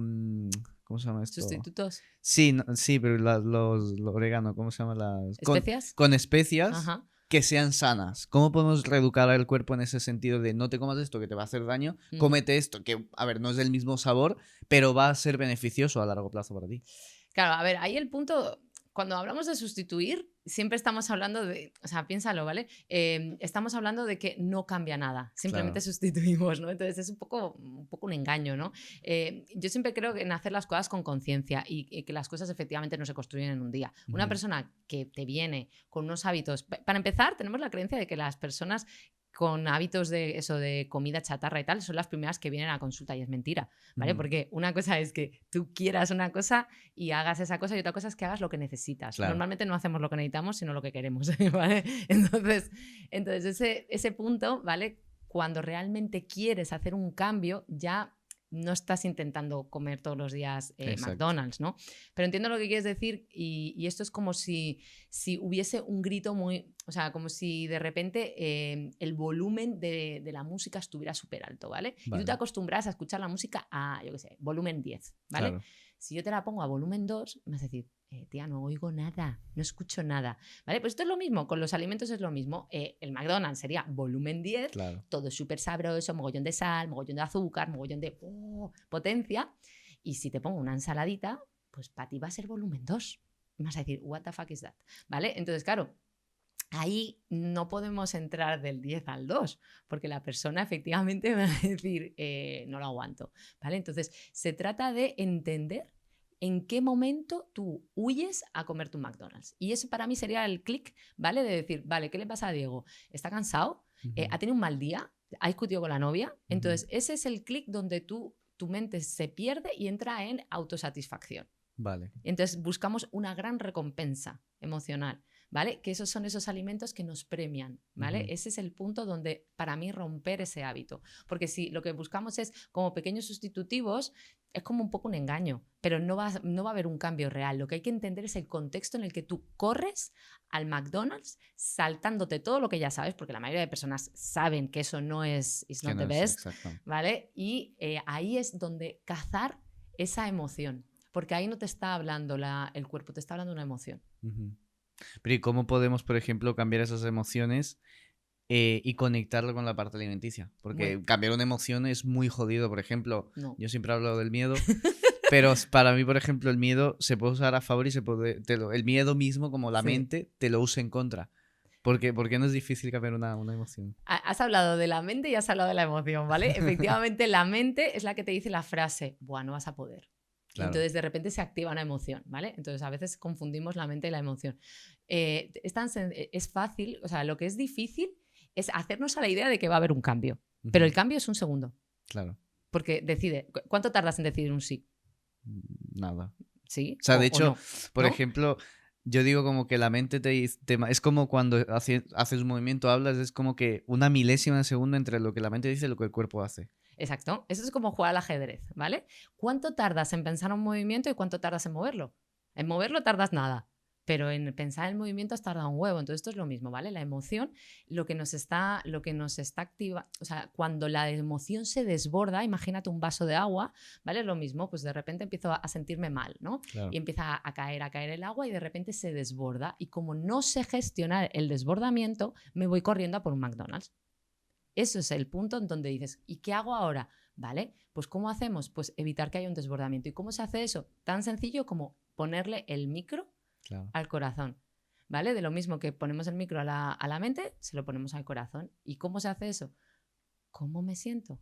¿Cómo se llama esto? ¿Sustitutos? Sí, sí, pero los orégano, ¿cómo se llama? Las... ¿Especias? Con especias. Ajá. Que sean sanas. ¿Cómo podemos reeducar al cuerpo en ese sentido de no te comas esto que te va a hacer daño, cómete esto que, a ver, no es del mismo sabor, pero va a ser beneficioso a largo plazo para ti? Claro, a ver, ahí el punto, cuando hablamos de sustituir, siempre estamos hablando de, o sea, piénsalo, ¿vale? Estamos hablando de que no cambia nada, simplemente sustituimos, ¿no? Entonces es un poco un engaño, ¿no? Yo siempre creo en hacer las cosas con conciencia y que las cosas efectivamente no se construyen en un día. Una persona que te viene con unos hábitos, para empezar, tenemos la creencia de que las personas con hábitos de comida chatarra y tal, son las primeras que vienen a consulta y es mentira, ¿vale? Porque una cosa es que tú quieras una cosa y hagas esa cosa y otra cosa es que hagas lo que necesitas. Claro. Normalmente no hacemos lo que necesitamos, sino lo que queremos, ¿vale? Entonces ese punto, ¿vale? Cuando realmente quieres hacer un cambio, ya no estás intentando comer todos los días McDonald's, ¿no? Pero entiendo lo que quieres decir y esto es como si hubiese un grito muy... O sea, como si de repente el volumen de la música estuviera súper alto, ¿vale? Y tú te acostumbras a escuchar la música a, yo qué sé, volumen 10, ¿vale? Claro. Si yo te la pongo a volumen 2, me vas a decir, tía, no oigo nada, no escucho nada, ¿vale? Pues esto es lo mismo, con los alimentos es lo mismo. El McDonald's sería volumen 10, claro. Todo súper sabroso, mogollón de sal, mogollón de azúcar, mogollón de potencia. Y si te pongo una ensaladita, pues para ti va a ser volumen 2. Me vas a decir, what the fuck is that? ¿Vale? Entonces, claro, ahí no podemos entrar del 10 al 2, porque la persona efectivamente va a decir, no lo aguanto, ¿vale? Entonces, se trata de entender en qué momento tú huyes a comer tu McDonald's. Y eso para mí sería el clic, ¿vale? De decir, vale, ¿qué le pasa a Diego? ¿Está cansado? ¿Ha tenido un mal día? ¿Ha discutido con la novia? Entonces, ese es el clic donde tu mente se pierde y entra en autosatisfacción. Vale. Entonces buscamos una gran recompensa emocional, ¿vale? Que esos son esos alimentos que nos premian, ¿vale? Ese es el punto donde para mí romper ese hábito. Porque si lo que buscamos es como pequeños sustitutivos, es como un poco un engaño, pero no va a haber un cambio real. Lo que hay que entender es el contexto en el que tú corres al McDonald's saltándote todo lo que ya sabes, porque la mayoría de personas saben que eso no es it's not the best, ¿vale? Y ahí es donde cazar esa emoción, porque ahí no te está hablando el cuerpo, te está hablando una emoción. Pero ¿y cómo podemos, por ejemplo, cambiar esas emociones y conectarlo con la parte alimenticia? Porque cambiar una emoción es muy jodido. Por ejemplo, yo siempre hablo del miedo, pero para mí, por ejemplo, el miedo se puede usar a favor y el miedo mismo, como la mente, te lo usa en contra. ¿Por qué no es difícil cambiar una emoción? Has hablado de la mente y has hablado de la emoción, ¿vale? Efectivamente, la mente es la que te dice la frase, buah, no vas a poder. Claro. Entonces, de repente se activa una emoción, ¿vale? Entonces, a veces confundimos la mente y la emoción. Es fácil, o sea, lo que es difícil es hacernos a la idea de que va a haber un cambio. Pero el cambio es un segundo. Claro. Porque decide. ¿Cuánto tardas en decidir un sí? Nada. ¿Sí? O sea, de hecho, por ejemplo, yo digo como que la mente es como cuando haces un movimiento, hablas, es como que una milésima de segundo entre lo que la mente dice y lo que el cuerpo hace. Exacto. Eso es como jugar al ajedrez, ¿vale? ¿Cuánto tardas en pensar un movimiento y cuánto tardas en moverlo? En moverlo tardas nada, pero en pensar el movimiento has tardado un huevo. Entonces esto es lo mismo, ¿vale? La emoción, lo que nos está activa, o sea, cuando la emoción se desborda, imagínate un vaso de agua, ¿vale? Lo mismo, pues de repente empiezo a sentirme mal, ¿no? Claro. Y empieza a caer el agua y de repente se desborda. Y como no sé gestionar el desbordamiento, me voy corriendo a por un McDonald's. Eso es el punto en donde dices, ¿y qué hago ahora? ¿Vale? Pues ¿cómo hacemos? Pues evitar que haya un desbordamiento. ¿Y cómo se hace eso? Tan sencillo como ponerle el micro al corazón. ¿Vale? De lo mismo que ponemos el micro a la mente, se lo ponemos al corazón. ¿Y cómo se hace eso? ¿Cómo me siento?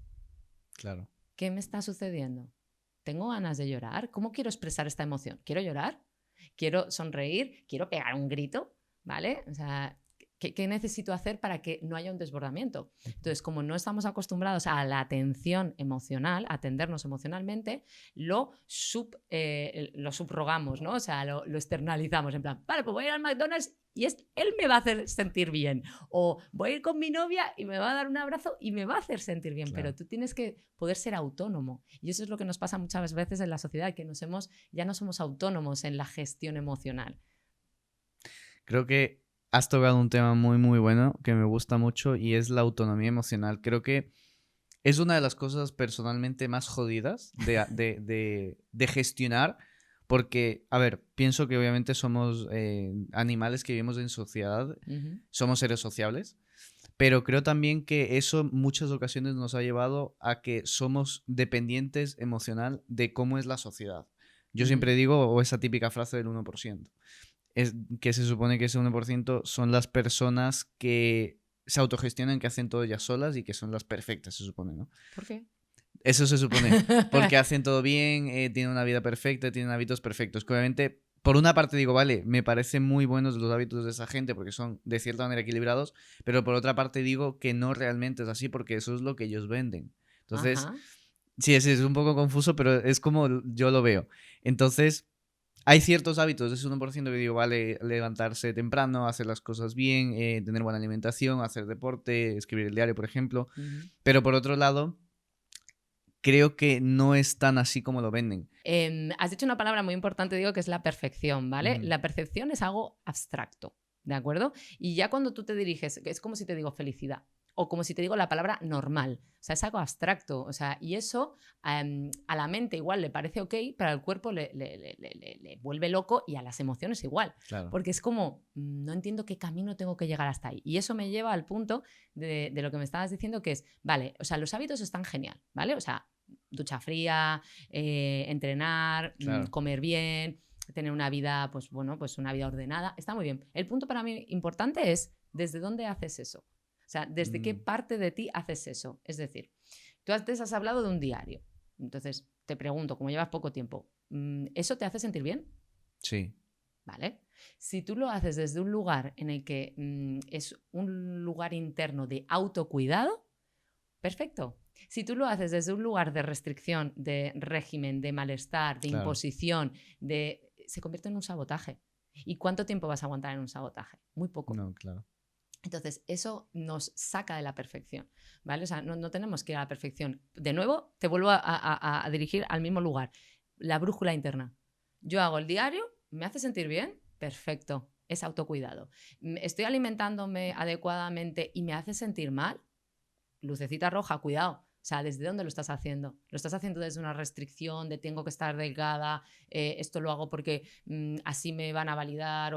Claro. ¿¿Qué me está sucediendo? ¿Tengo ganas de llorar? ¿Cómo quiero expresar esta emoción? ¿Quiero llorar? ¿Quiero sonreír? ¿Quiero pegar un grito? ¿Vale? O sea, ¿qué necesito hacer para que no haya un desbordamiento? Entonces, como no estamos acostumbrados a la atención emocional, a atendernos emocionalmente, lo subrogamos, ¿no? O sea, lo externalizamos, en plan, vale, pues voy a ir al McDonald's y él me va a hacer sentir bien. O voy a ir con mi novia y me va a dar un abrazo y me va a hacer sentir bien. Claro. Pero tú tienes que poder ser autónomo. Y eso es lo que nos pasa muchas veces en la sociedad, que ya no somos autónomos en la gestión emocional. Creo que has tocado un tema muy, muy bueno que me gusta mucho y es la autonomía emocional. Creo que es una de las cosas personalmente más jodidas de gestionar porque, a ver, pienso que obviamente somos animales que vivimos en sociedad, somos seres sociables, pero creo también que eso en muchas ocasiones nos ha llevado a que somos dependientes emocional de cómo es la sociedad. Yo siempre digo esa típica frase del 1%. Es que se supone que ese 1% son las personas que se autogestionan, que hacen todo ellas solas y que son las perfectas, se supone, ¿no? ¿Por qué? Eso se supone, porque hacen todo bien, tienen una vida perfecta, tienen hábitos perfectos. Que obviamente, por una parte digo, vale, me parecen muy buenos los hábitos de esa gente porque son de cierta manera equilibrados, pero por otra parte digo que no realmente es así porque eso es lo que ellos venden. Entonces, sí, es un poco confuso, pero es como yo lo veo. Entonces, hay ciertos hábitos de ese 1% que digo, vale, levantarse temprano, hacer las cosas bien, tener buena alimentación, hacer deporte, escribir el diario, por ejemplo. Pero por otro lado, creo que no es tan así como lo venden. Has dicho una palabra muy importante, digo, que es la perfección, ¿vale? La perfección es algo abstracto, ¿de acuerdo? Y ya cuando tú te diriges, es como si te digo felicidad. O como si te digo la palabra normal. O sea, es algo abstracto. O sea, y eso a la mente igual le parece ok, pero al cuerpo le vuelve loco y a las emociones igual. Claro. Porque es como, no entiendo qué camino tengo que llegar hasta ahí. Y eso me lleva al punto de lo que me estabas diciendo, que es, vale, o sea, los hábitos están genial, ¿vale? O sea, ducha fría, entrenar, comer bien, tener una vida, pues bueno, pues una vida ordenada. Está muy bien. El punto para mí importante es, ¿desde dónde haces eso? O sea, ¿desde qué parte de ti haces eso? Es decir, tú antes has hablado de un diario. Entonces, te pregunto, como llevas poco tiempo, ¿eso te hace sentir bien? Sí. ¿Vale? Si tú lo haces desde un lugar en el que es un lugar interno de autocuidado, perfecto. Si tú lo haces desde un lugar de restricción, de régimen, de malestar, de Claro. imposición, se convierte en un sabotaje. ¿Y cuánto tiempo vas a aguantar en un sabotaje? Muy poco. No, claro. Entonces, eso nos saca de la perfección, ¿vale? O sea, no tenemos que ir a la perfección. De nuevo, te vuelvo a dirigir al mismo lugar. La brújula interna. Yo hago el diario, ¿me hace sentir bien? Perfecto, es autocuidado. ¿Estoy alimentándome adecuadamente y me hace sentir mal? Lucecita roja, cuidado. O sea, ¿desde dónde lo estás haciendo? ¿Lo estás haciendo desde una restricción de tengo que estar delgada, esto lo hago porque así me van a validar?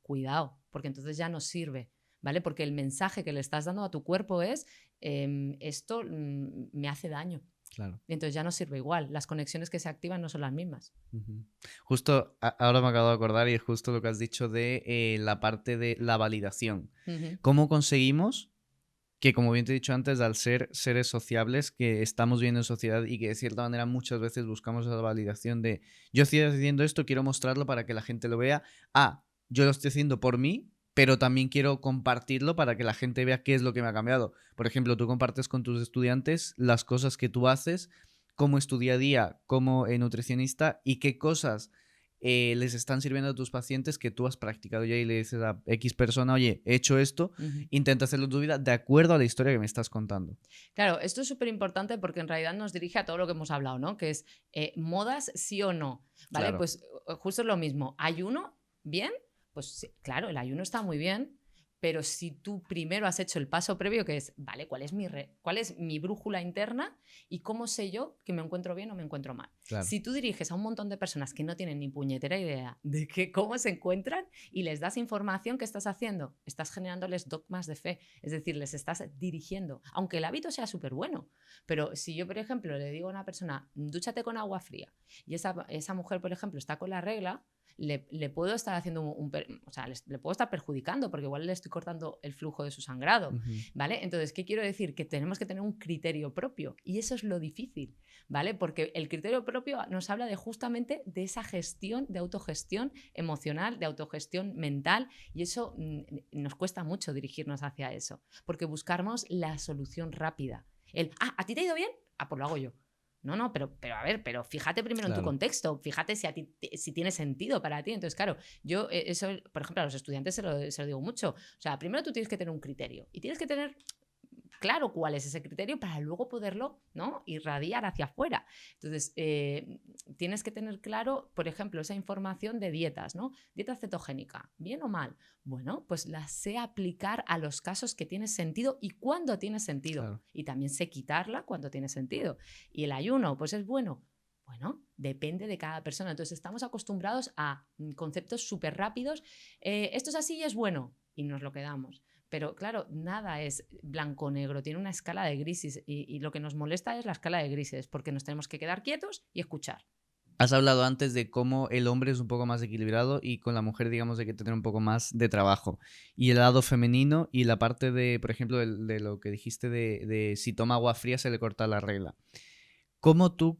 Cuidado, porque entonces ya no sirve, ¿vale? Porque el mensaje que le estás dando a tu cuerpo es esto me hace daño. Claro. Y entonces ya no sirve igual. Las conexiones que se activan no son las mismas. Justo ahora me acabo de acordar y es justo lo que has dicho de la parte de la validación. ¿Cómo conseguimos que, como bien te he dicho antes, al ser seres sociables que estamos viviendo en sociedad y que de cierta manera muchas veces buscamos esa validación de yo estoy haciendo esto, quiero mostrarlo para que la gente lo vea, yo lo estoy haciendo por mí, pero también quiero compartirlo para que la gente vea qué es lo que me ha cambiado? Por ejemplo, tú compartes con tus estudiantes las cosas que tú haces, cómo es tu día a día como nutricionista y qué cosas les están sirviendo a tus pacientes que tú has practicado ya y le dices a X persona, oye, he hecho esto, intenta hacerlo en tu vida de acuerdo a la historia que me estás contando. Claro, esto es súper importante porque en realidad nos dirige a todo lo que hemos hablado, ¿no? Que es modas sí o no, ¿vale? Claro. Pues justo es lo mismo. ¿Ayuno? ¿Bien? Pues sí, claro, el ayuno está muy bien, pero si tú primero has hecho el paso previo, que es, vale, ¿cuál es mi brújula interna y cómo sé yo que me encuentro bien o me encuentro mal? Claro. Si tú diriges a un montón de personas que no tienen ni puñetera idea de cómo se encuentran y les das información, ¿qué estás haciendo? Estás generándoles dogmas de fe, es decir, les estás dirigiendo, aunque el hábito sea súper bueno. Pero si yo, por ejemplo, le digo a una persona, dúchate con agua fría, y esa mujer, por ejemplo, está con la regla, le puedo estar haciendo o sea, le puedo estar perjudicando porque igual le estoy cortando el flujo de su sangrado, ¿vale? Entonces, ¿qué quiero decir? Que tenemos que tener un criterio propio y eso es lo difícil, ¿vale? Porque el criterio propio nos habla justamente de esa gestión, de autogestión emocional, de autogestión mental y eso nos cuesta mucho dirigirnos hacia eso porque buscamos la solución rápida. ¿A ti te ha ido bien? Pues lo hago yo. No, pero a ver, pero fíjate primero en tu contexto, fíjate si tiene sentido para ti. Entonces, claro, yo eso, por ejemplo, a los estudiantes se lo digo mucho. O sea, primero tú tienes que tener un criterio y tienes que tener claro cuál es ese criterio para luego poderlo, ¿no?, irradiar hacia afuera. Entonces, tienes que tener claro, por ejemplo, esa información de dietas, ¿no? Dieta cetogénica, ¿bien o mal? Bueno, pues la sé aplicar a los casos que tiene sentido y cuándo tiene sentido. Claro. Y también sé quitarla cuando tiene sentido. Y el ayuno, pues es bueno. Bueno, depende de cada persona. Entonces, estamos acostumbrados a conceptos súper rápidos. Esto es así y es bueno. Y nos lo quedamos. Pero claro, nada es blanco-negro, tiene una escala de grises y lo que nos molesta es la escala de grises, porque nos tenemos que quedar quietos y escuchar. Has hablado antes de cómo el hombre es un poco más equilibrado y con la mujer, digamos, hay que tener un poco más de trabajo. Y el lado femenino y la parte de, por ejemplo, de lo que dijiste de si toma agua fría se le corta la regla. ¿Cómo tú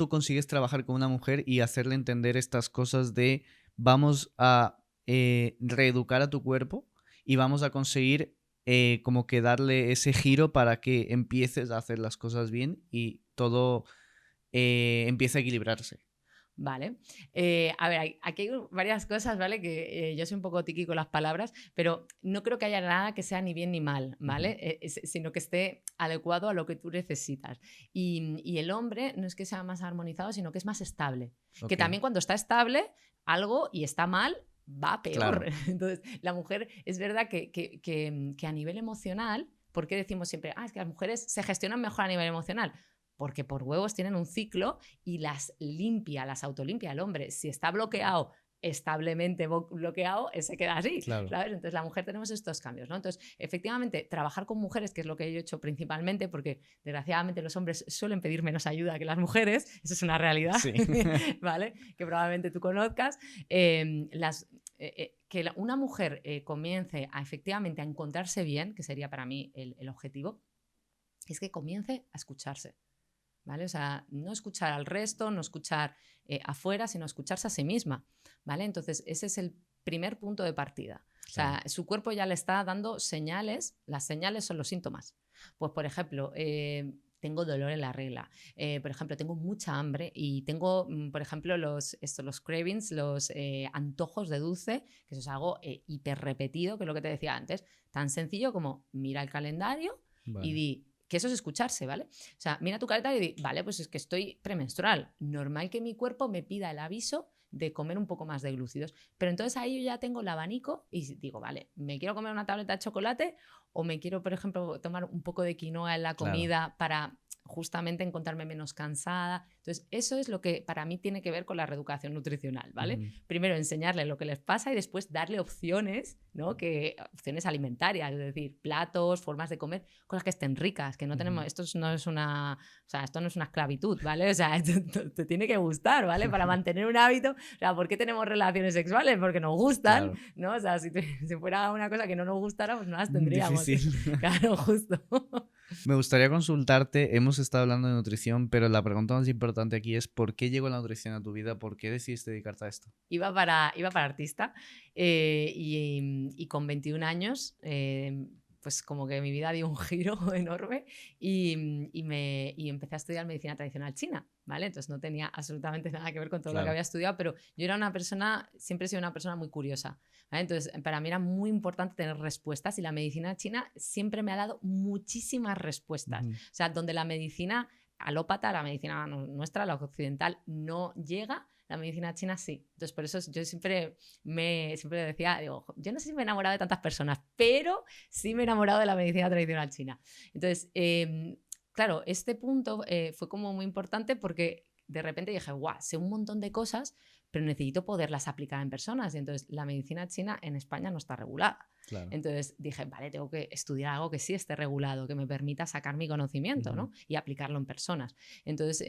consigues trabajar con una mujer y hacerle entender estas cosas de vamos a reeducar a tu cuerpo y vamos a conseguir como que darle ese giro para que empieces a hacer las cosas bien y todo empiece a equilibrarse? Vale. A ver, aquí hay varias cosas, ¿vale? Que yo soy un poco tiqui con las palabras, pero no creo que haya nada que sea ni bien ni mal, ¿vale? Sino que esté adecuado a lo que tú necesitas. Y el hombre no es que sea más armonizado, sino que es más estable. Okay. Que también cuando está estable, algo y está mal, va peor. Claro. Entonces, la mujer es verdad que a nivel emocional, ¿por qué decimos siempre, es que las mujeres se gestionan mejor a nivel emocional? Porque por huevos tienen un ciclo y las limpia, las autolimpia el hombre. Si está bloqueado, establemente bloqueado, se queda así. Claro. ¿Sabes? Entonces, la mujer tenemos estos cambios, ¿no? Entonces, efectivamente, trabajar con mujeres, que es lo que yo he hecho principalmente, porque desgraciadamente los hombres suelen pedir menos ayuda que las mujeres, eso es una realidad, sí. ¿Vale? Que probablemente tú conozcas. Que una mujer comience efectivamente a encontrarse bien, que sería para mí el objetivo, es que comience a escucharse. ¿Vale? O sea, no escuchar al resto, no escuchar afuera, sino escucharse a sí misma, ¿vale? Entonces, ese es el primer punto de partida, O sea, su cuerpo ya le está dando señales, las señales son los síntomas. Pues, por ejemplo, tengo dolor en la regla, por ejemplo, tengo mucha hambre y tengo, por ejemplo, los cravings, los antojos de dulce, que eso es algo hiper repetido, que es lo que te decía antes, tan sencillo como mira el calendario y di, que eso es escucharse, ¿vale? O sea, mira tu calendario y di, vale, pues es que estoy premenstrual, normal que mi cuerpo me pida el aviso de comer un poco más de glúcidos, pero entonces ahí yo ya tengo el abanico y digo, vale, me quiero comer una tableta de chocolate o me quiero, por ejemplo, tomar un poco de quinoa en la comida para justamente encontrarme menos cansada. Entonces, eso es lo que para mí tiene que ver con la reeducación nutricional, ¿vale? Primero enseñarle lo que les pasa y después darle opciones, ¿no? Opciones alimentarias, es decir, platos, formas de comer, cosas que estén ricas, que no tenemos, esto no es una, o sea, esto no es una esclavitud, ¿vale? O sea, esto te tiene que gustar, ¿vale? Para mantener un hábito, o sea, ¿por qué tenemos relaciones sexuales? Porque nos gustan, ¿no? O sea, si fuera una cosa que no nos gustara, pues no las tendríamos. Difícil. Claro, justo. Me gustaría consultarte, hemos estado hablando de nutrición, pero la pregunta más importante aquí es ¿por qué llegó la nutrición a tu vida? ¿Por qué decidiste dedicarte a esto? Iba para artista y con 21 años pues como que mi vida dio un giro enorme y empecé a estudiar medicina tradicional china, ¿vale? Entonces no tenía absolutamente nada que ver con todo lo que había estudiado, pero yo era una persona, siempre he sido una persona muy curiosa, ¿vale? Entonces para mí era muy importante tener respuestas y la medicina china siempre me ha dado muchísimas respuestas. O sea, donde la medicina alópata, la medicina nuestra, la occidental, no llega, la medicina china sí. Entonces, por eso yo siempre decía, digo, yo no sé si me he enamorado de tantas personas, pero sí me he enamorado de la medicina tradicional china. Entonces, claro, este punto fue como muy importante porque de repente dije, guau, sé un montón de cosas, pero necesito poderlas aplicar en personas. Y entonces, la medicina china en España no está regulada. Claro. Entonces dije, vale, tengo que estudiar algo que sí esté regulado, que me permita sacar mi conocimiento, ¿no? Y aplicarlo en personas. Entonces,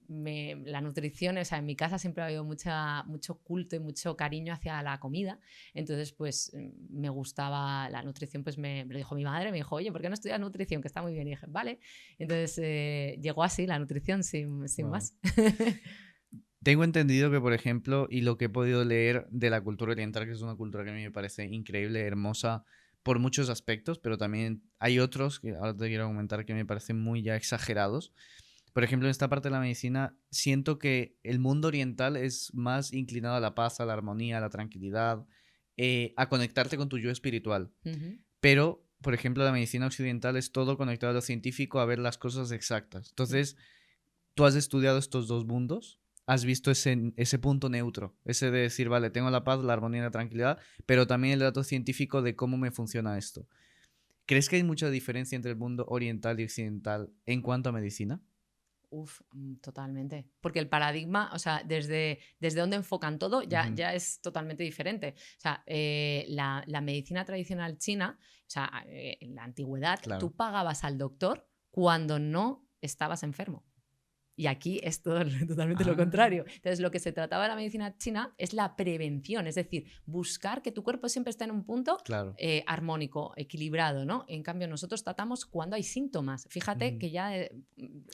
la nutrición, o sea, en mi casa siempre ha habido mucho culto y mucho cariño hacia la comida, entonces pues me gustaba la nutrición, pues me lo dijo mi madre, me dijo, oye, ¿por qué no estudias nutrición? Que está muy bien, y dije, vale, entonces llegó así la nutrición sin más. Tengo entendido que, por ejemplo, y lo que he podido leer de la cultura oriental, que es una cultura que a mí me parece increíble, hermosa por muchos aspectos, pero también hay otros que ahora te quiero comentar que me parecen muy ya exagerados. Por ejemplo, en esta parte de la medicina, siento que el mundo oriental es más inclinado a la paz, a la armonía, a la tranquilidad, a conectarte con tu yo espiritual. Pero, por ejemplo, la medicina occidental es todo conectado a lo científico, a ver las cosas exactas. Entonces, tú has estudiado estos dos mundos, has visto ese punto neutro, ese de decir, vale, tengo la paz, la armonía y la tranquilidad, pero también el dato científico de cómo me funciona esto. ¿Crees que hay mucha diferencia entre el mundo oriental y occidental en cuanto a medicina? Totalmente. Porque el paradigma, o sea, desde donde enfocan todo ya es totalmente diferente. O sea, la medicina tradicional china, o sea, en la antigüedad, tú pagabas al doctor cuando no estabas enfermo. Y aquí es totalmente lo contrario. Entonces, lo que se trataba de la medicina china es la prevención, es decir, buscar que tu cuerpo siempre esté en un punto armónico, equilibrado, ¿no? En cambio, nosotros tratamos cuando hay síntomas. Fíjate que ya,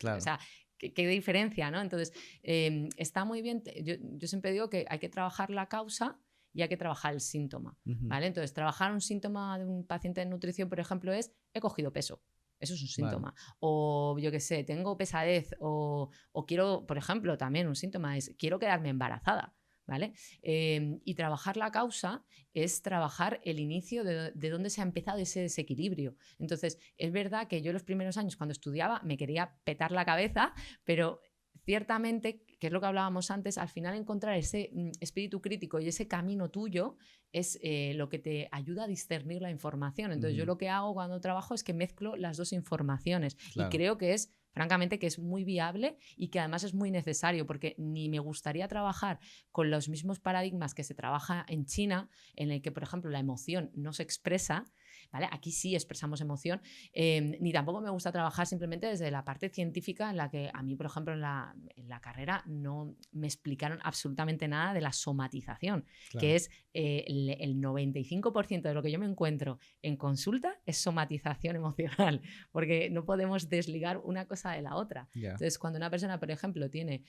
o sea, qué diferencia, ¿no? Entonces, está muy bien. Yo siempre digo que hay que trabajar la causa y hay que trabajar el síntoma, ¿vale? Entonces, trabajar un síntoma de un paciente de nutrición, por ejemplo, es he cogido peso. Eso es un síntoma. Vale. O yo qué sé, tengo pesadez o quiero, por ejemplo, también un síntoma es quiero quedarme embarazada, ¿vale? Y trabajar la causa es trabajar el inicio de dónde se ha empezado ese desequilibrio. Entonces, es verdad que yo los primeros años cuando estudiaba me quería petar la cabeza, pero ciertamente, que es lo que hablábamos antes, al final encontrar ese espíritu crítico y ese camino tuyo es lo que te ayuda a discernir la información. Entonces, yo lo que hago cuando trabajo es que mezclo las dos informaciones y creo que es, francamente, que es muy viable y que además es muy necesario porque ni me gustaría trabajar con los mismos paradigmas que se trabaja en China, en el que, por ejemplo, la emoción no se expresa, ¿vale? Aquí sí expresamos emoción, ni tampoco me gusta trabajar simplemente desde la parte científica en la que a mí, por ejemplo, en la carrera no me explicaron absolutamente nada de la somatización, que es el 95% de lo que yo me encuentro en consulta es somatización emocional, porque no podemos desligar una cosa de la otra. Entonces, cuando una persona, por ejemplo, tiene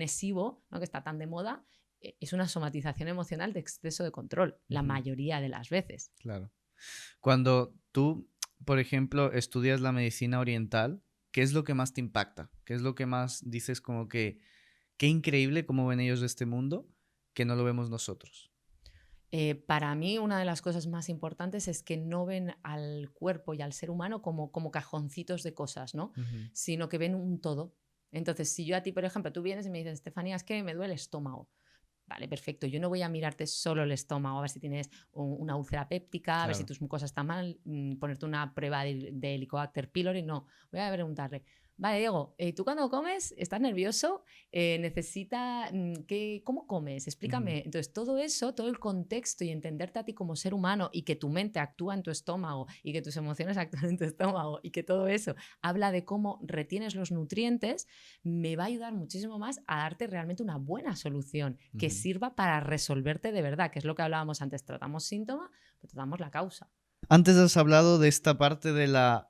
SIBO, ¿no? Que está tan de moda, es una somatización emocional de exceso de control, la mayoría de las veces. Claro. Cuando tú, por ejemplo, estudias la medicina oriental, ¿qué es lo que más te impacta? ¿Qué es lo que más dices como que qué increíble cómo ven ellos este mundo que no lo vemos nosotros? Para mí, una de las cosas más importantes es que no ven al cuerpo y al ser humano como cajoncitos de cosas, ¿no? Sino que ven un todo. Entonces, si yo a ti, por ejemplo, tú vienes y me dices, Estefanía, es que me duele el estómago. Vale, perfecto. Yo no voy a mirarte solo el estómago, a ver si tienes una úlcera péptica, a ver si tus mucosas están mal, ponerte una prueba de Helicobacter pylori. No, voy a preguntarle, vale, Diego, ¿tú cuando comes estás nervioso? ¿Cómo comes? Explícame. Entonces, todo eso, todo el contexto y entenderte a ti como ser humano y que tu mente actúa en tu estómago y que tus emociones actúan en tu estómago y que todo eso habla de cómo retienes los nutrientes, me va a ayudar muchísimo más a darte realmente una buena solución que sirva para resolverte de verdad, que es lo que hablábamos antes. Tratamos síntoma, pero tratamos la causa. Antes has hablado de esta parte de la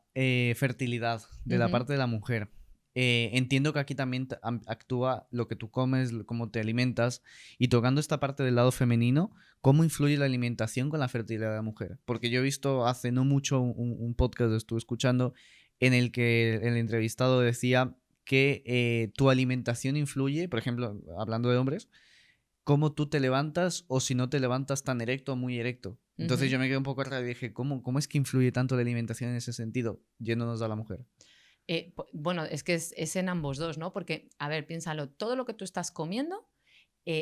fertilidad, de la parte de la mujer. Entiendo que aquí también actúa lo que tú comes, cómo te alimentas, y tocando esta parte del lado femenino, ¿cómo influye la alimentación con la fertilidad de la mujer? Porque yo he visto hace no mucho un podcast que estuve escuchando en el que el entrevistado decía que tu alimentación influye, por ejemplo, hablando de hombres, cómo tú te levantas o si no te levantas tan erecto o muy erecto. Entonces yo me quedé un poco atrás y dije, ¿cómo es que influye tanto la alimentación en ese sentido, yéndonos a la mujer? Bueno, es que es en ambos dos, ¿no? Porque, a ver, piénsalo, todo lo que tú estás comiendo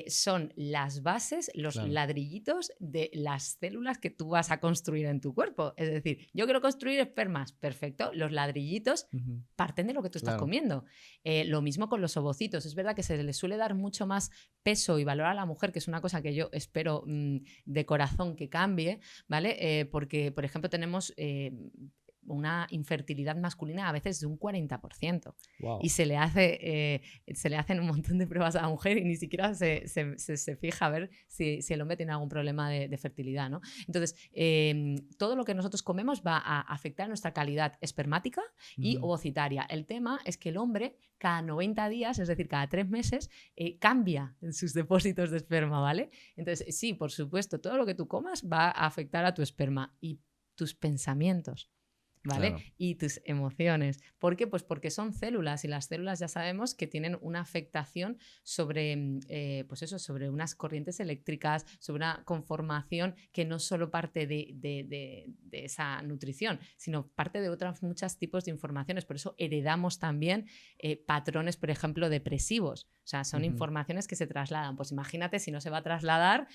son las bases, los ladrillitos de las células que tú vas a construir en tu cuerpo. Es decir, yo quiero construir espermas, perfecto, los ladrillitos parten de lo que tú estás comiendo. Lo mismo con los ovocitos. Es verdad que se le suele dar mucho más peso y valor a la mujer, que es una cosa que yo espero de corazón que cambie, ¿vale? Porque, por ejemplo, tenemos una infertilidad masculina a veces de un 40%. Wow. Y se le hacen un montón de pruebas a la mujer y ni siquiera se fija a ver si el hombre tiene algún problema de fertilidad, ¿no? Entonces, todo lo que nosotros comemos va a afectar a nuestra calidad espermática y ovocitaria. El tema es que el hombre cada 90 días, es decir, cada 3 meses, cambia en sus depósitos de esperma, ¿vale? Entonces, sí, por supuesto, todo lo que tú comas va a afectar a tu esperma y tus pensamientos. ¿Vale? Claro. Y tus emociones. ¿Por qué? Pues porque son células y las células ya sabemos que tienen una afectación sobre, pues eso, sobre unas corrientes eléctricas, sobre una conformación que no solo parte de esa nutrición, sino parte de otros muchos tipos de informaciones. Por eso heredamos también patrones, por ejemplo, depresivos. O sea, son informaciones que se trasladan. Pues imagínate si no se va a trasladar.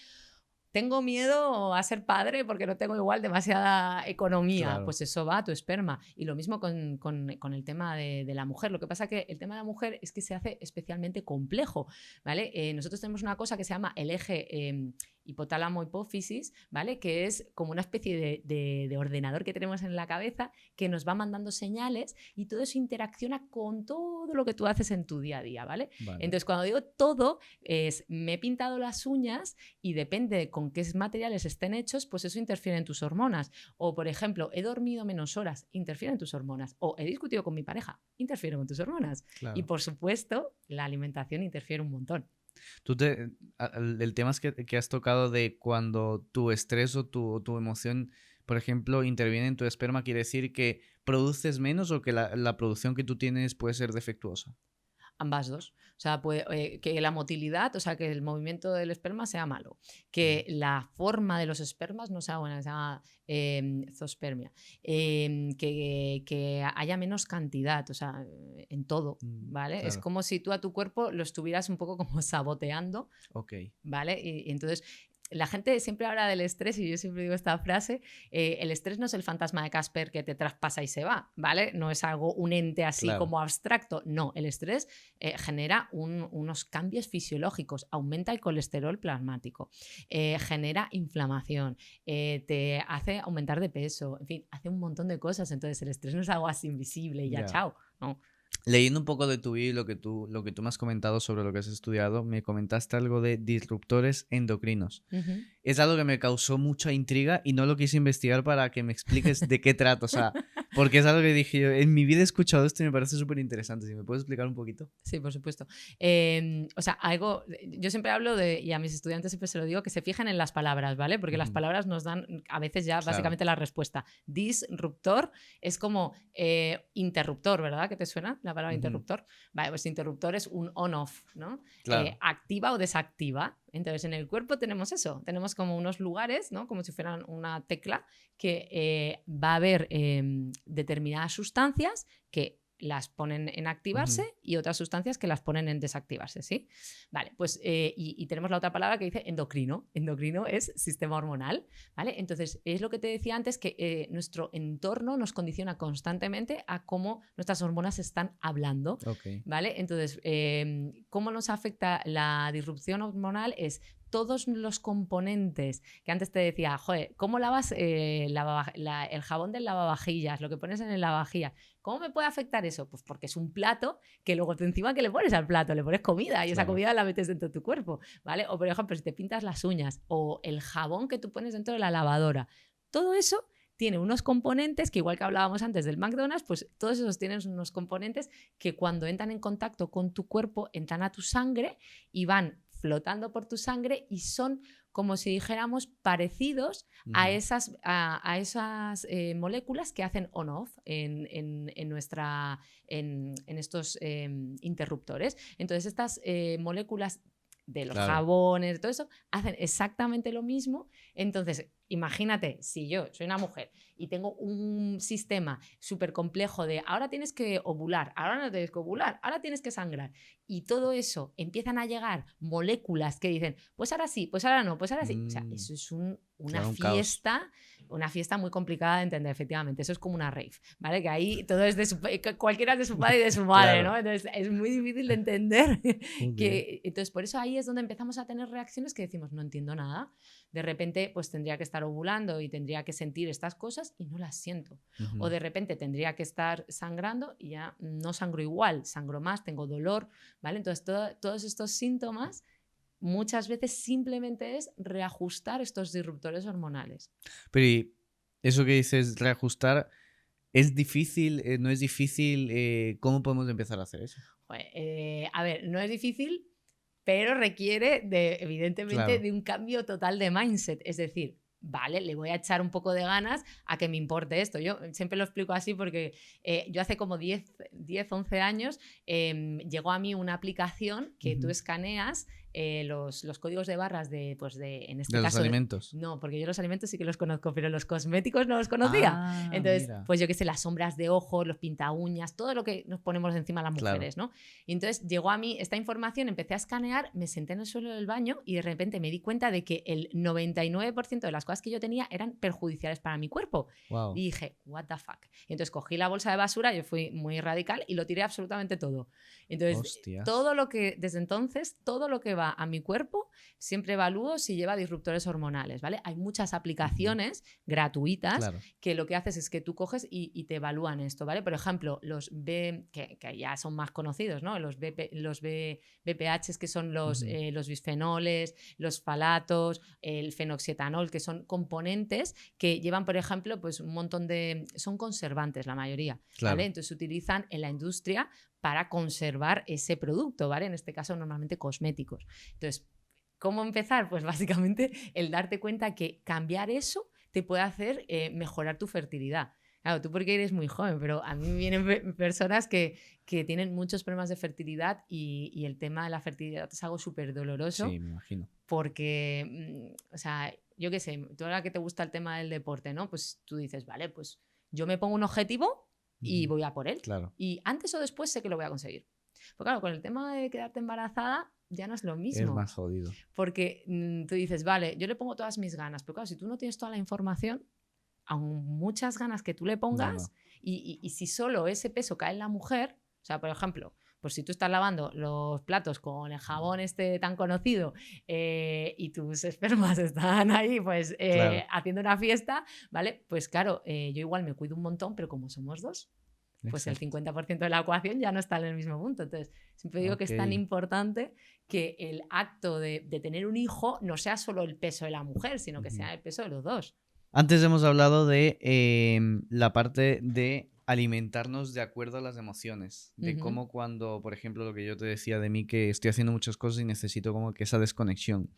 Tengo miedo a ser padre porque no tengo igual demasiada economía. Claro. Pues eso va a tu esperma. Y lo mismo con el tema de la mujer. Lo que pasa es que el tema de la mujer es que se hace especialmente complejo, ¿vale? Nosotros tenemos una cosa que se llama el eje hipotálamo-hipófisis, ¿vale? Que es como una especie de ordenador que tenemos en la cabeza que nos va mandando señales y todo eso interacciona con todo lo que tú haces en tu día a día, ¿vale? Entonces, cuando digo todo, me he pintado las uñas y depende de con qué materiales estén hechos, pues eso interfiere en tus hormonas. O, por ejemplo, he dormido menos horas, interfiere en tus hormonas. O he discutido con mi pareja, interfiere con tus hormonas. Claro. Y, por supuesto, la alimentación interfiere un montón. El tema es que has tocado de cuando tu estrés o tu emoción, por ejemplo, interviene en tu esperma, ¿quiere decir que produces menos o que la producción que tú tienes puede ser defectuosa? Ambas dos. O sea, que la motilidad, o sea, que el movimiento del esperma sea malo, que la forma de los espermas no sea buena, que se llama zoospermia, que haya menos cantidad, o sea, en todo, ¿vale? Claro. Es como si tú a tu cuerpo lo estuvieras un poco como saboteando, ¿vale? Y entonces la gente siempre habla del estrés y yo siempre digo esta frase, el estrés no es el fantasma de Casper que te traspasa y se va, ¿vale? No es un ente así como abstracto, no, el estrés genera unos cambios fisiológicos, aumenta el colesterol plasmático, genera inflamación, te hace aumentar de peso, en fin, hace un montón de cosas, entonces el estrés no es algo así invisible y ya chao, ¿no? Leyendo un poco de tu vida y lo que tú me has comentado sobre lo que has estudiado, me comentaste algo de disruptores endocrinos. Es algo que me causó mucha intriga y no lo quise investigar para que me expliques de qué trata. O sea, Porque es algo que dije yo, en mi vida he escuchado esto y me parece súper interesante. Si me puedes explicar un poquito. Sí, por supuesto. O sea, algo, yo siempre hablo de, y a mis estudiantes siempre se lo digo, que se fijen en las palabras, ¿vale? Porque las palabras nos dan a veces ya básicamente la respuesta. Disruptor es como interruptor, ¿verdad? ¿Qué te suena la palabra interruptor? Vale, pues interruptor es un on-off, ¿no? Claro. Activa o desactiva. Entonces, en el cuerpo tenemos eso. Tenemos como unos lugares, ¿no? Como si fueran una tecla que va a haber determinadas sustancias que las ponen en activarse y otras sustancias que las ponen en desactivarse, ¿sí? Vale, pues y tenemos la otra palabra que dice endocrino. Endocrino es sistema hormonal, ¿vale? Entonces, es lo que te decía antes, que nuestro entorno nos condiciona constantemente a cómo nuestras hormonas están hablando, ¿vale? Entonces, ¿cómo nos afecta la disrupción hormonal? Es todos los componentes que antes te decía, joder, ¿cómo lavas el jabón del lavavajillas, lo que pones en el lavavajillas? ¿Cómo me puede afectar eso? Pues porque es un plato que luego encima que le pones al plato, le pones comida y esa comida la metes dentro de tu cuerpo, ¿vale? O por ejemplo, si te pintas las uñas o el jabón que tú pones dentro de la lavadora, todo eso tiene unos componentes que, igual que hablábamos antes del McDonald's, pues todos esos tienen unos componentes que cuando entran en contacto con tu cuerpo entran a tu sangre y van flotando por tu sangre y son, como si dijéramos, parecidos a esas moléculas que hacen on-off en estos interruptores. Entonces, estas moléculas de los jabones, todo eso, hacen exactamente lo mismo. Entonces, imagínate, si yo soy una mujer y tengo un sistema súper complejo de ahora tienes que ovular, ahora no tienes que ovular, ahora tienes que sangrar, y todo eso empiezan a llegar moléculas que dicen, pues ahora sí, pues ahora no, pues ahora sí. O sea, eso es una fiesta muy complicada de entender, efectivamente. Eso es como una rave, ¿vale? Que ahí todo es cualquiera es de su padre y de su madre, ¿no? Entonces es muy difícil de entender. Entonces, por eso ahí es donde empezamos a tener reacciones que decimos, no entiendo nada. De repente, pues tendría que estar ovulando y tendría que sentir estas cosas y no las siento. O de repente tendría que estar sangrando y ya no sangro igual, sangro más, tengo dolor, ¿vale? Entonces, todos estos síntomas muchas veces simplemente es reajustar estos disruptores hormonales. Pero ¿y eso que dices, reajustar, es difícil, no es difícil? ¿Cómo podemos empezar a hacer eso? A ver, no es difícil, pero requiere evidentemente de un cambio total de mindset. Es decir, vale, le voy a echar un poco de ganas a que me importe esto. Yo siempre lo explico así porque yo hace como 10 11 años llegó a mí una aplicación que tú escaneas los códigos de barras en este de caso, los alimentos. No, porque yo los alimentos sí que los conozco, pero los cosméticos no los conocía. Entonces, mira, pues yo qué sé, las sombras de ojos, los pinta uñas, todo lo que nos ponemos encima las mujeres, ¿no? Y entonces llegó a mí esta información, empecé a escanear, me senté en el suelo del baño y de repente me di cuenta de que el 99% de las cosas que yo tenía eran perjudiciales para mi cuerpo. Wow. Y dije, what the fuck. Y entonces cogí la bolsa de basura, yo fui muy radical y lo tiré absolutamente todo. Entonces, hostias, desde entonces, todo lo que va a mi cuerpo, siempre evalúo si lleva disruptores hormonales, ¿vale? Hay muchas aplicaciones gratuitas que lo que haces es que tú coges y te evalúan esto, ¿vale? Por ejemplo, los que ya son más conocidos, ¿no? Los BPH, que son los bisfenoles, los falatos, el fenoxietanol, que son componentes que llevan, por ejemplo, pues un montón son conservantes la mayoría, ¿vale? Entonces se utilizan en la industria para conservar ese producto, ¿vale? En este caso, normalmente cosméticos. Entonces, ¿cómo empezar? Pues básicamente el darte cuenta que cambiar eso te puede hacer mejorar tu fertilidad. Claro, tú porque eres muy joven, pero a mí vienen personas que tienen muchos problemas de fertilidad y el tema de la fertilidad es algo súper doloroso. Sí, me imagino. Porque, o sea, yo qué sé, tú ahora que te gusta el tema del deporte, ¿no? Pues tú dices, vale, pues yo me pongo un objetivo y voy a por él. Claro. Y antes o después sé que lo voy a conseguir. Porque claro, con el tema de quedarte embarazada ya no es lo mismo. Es más jodido. Porque tú dices, vale, yo le pongo todas mis ganas, pero claro, si tú no tienes toda la información, aun muchas ganas que tú le pongas, no. Y si solo ese peso cae en la mujer, o sea, por ejemplo, pues si tú estás lavando los platos con el jabón tan conocido y tus espermas están ahí pues haciendo una fiesta, ¿vale? Pues claro, yo igual me cuido un montón, pero como somos dos, pues el 50% de la ecuación ya no está en el mismo punto. Entonces, siempre digo que es tan importante que el acto de tener un hijo no sea solo el peso de la mujer, sino que sea el peso de los dos. Antes hemos hablado de la parte de alimentarnos de acuerdo a las emociones, de Ujú. cómo cuando, por ejemplo, lo que yo te decía de mí, que estoy haciendo muchas cosas y necesito como que esa desconexión.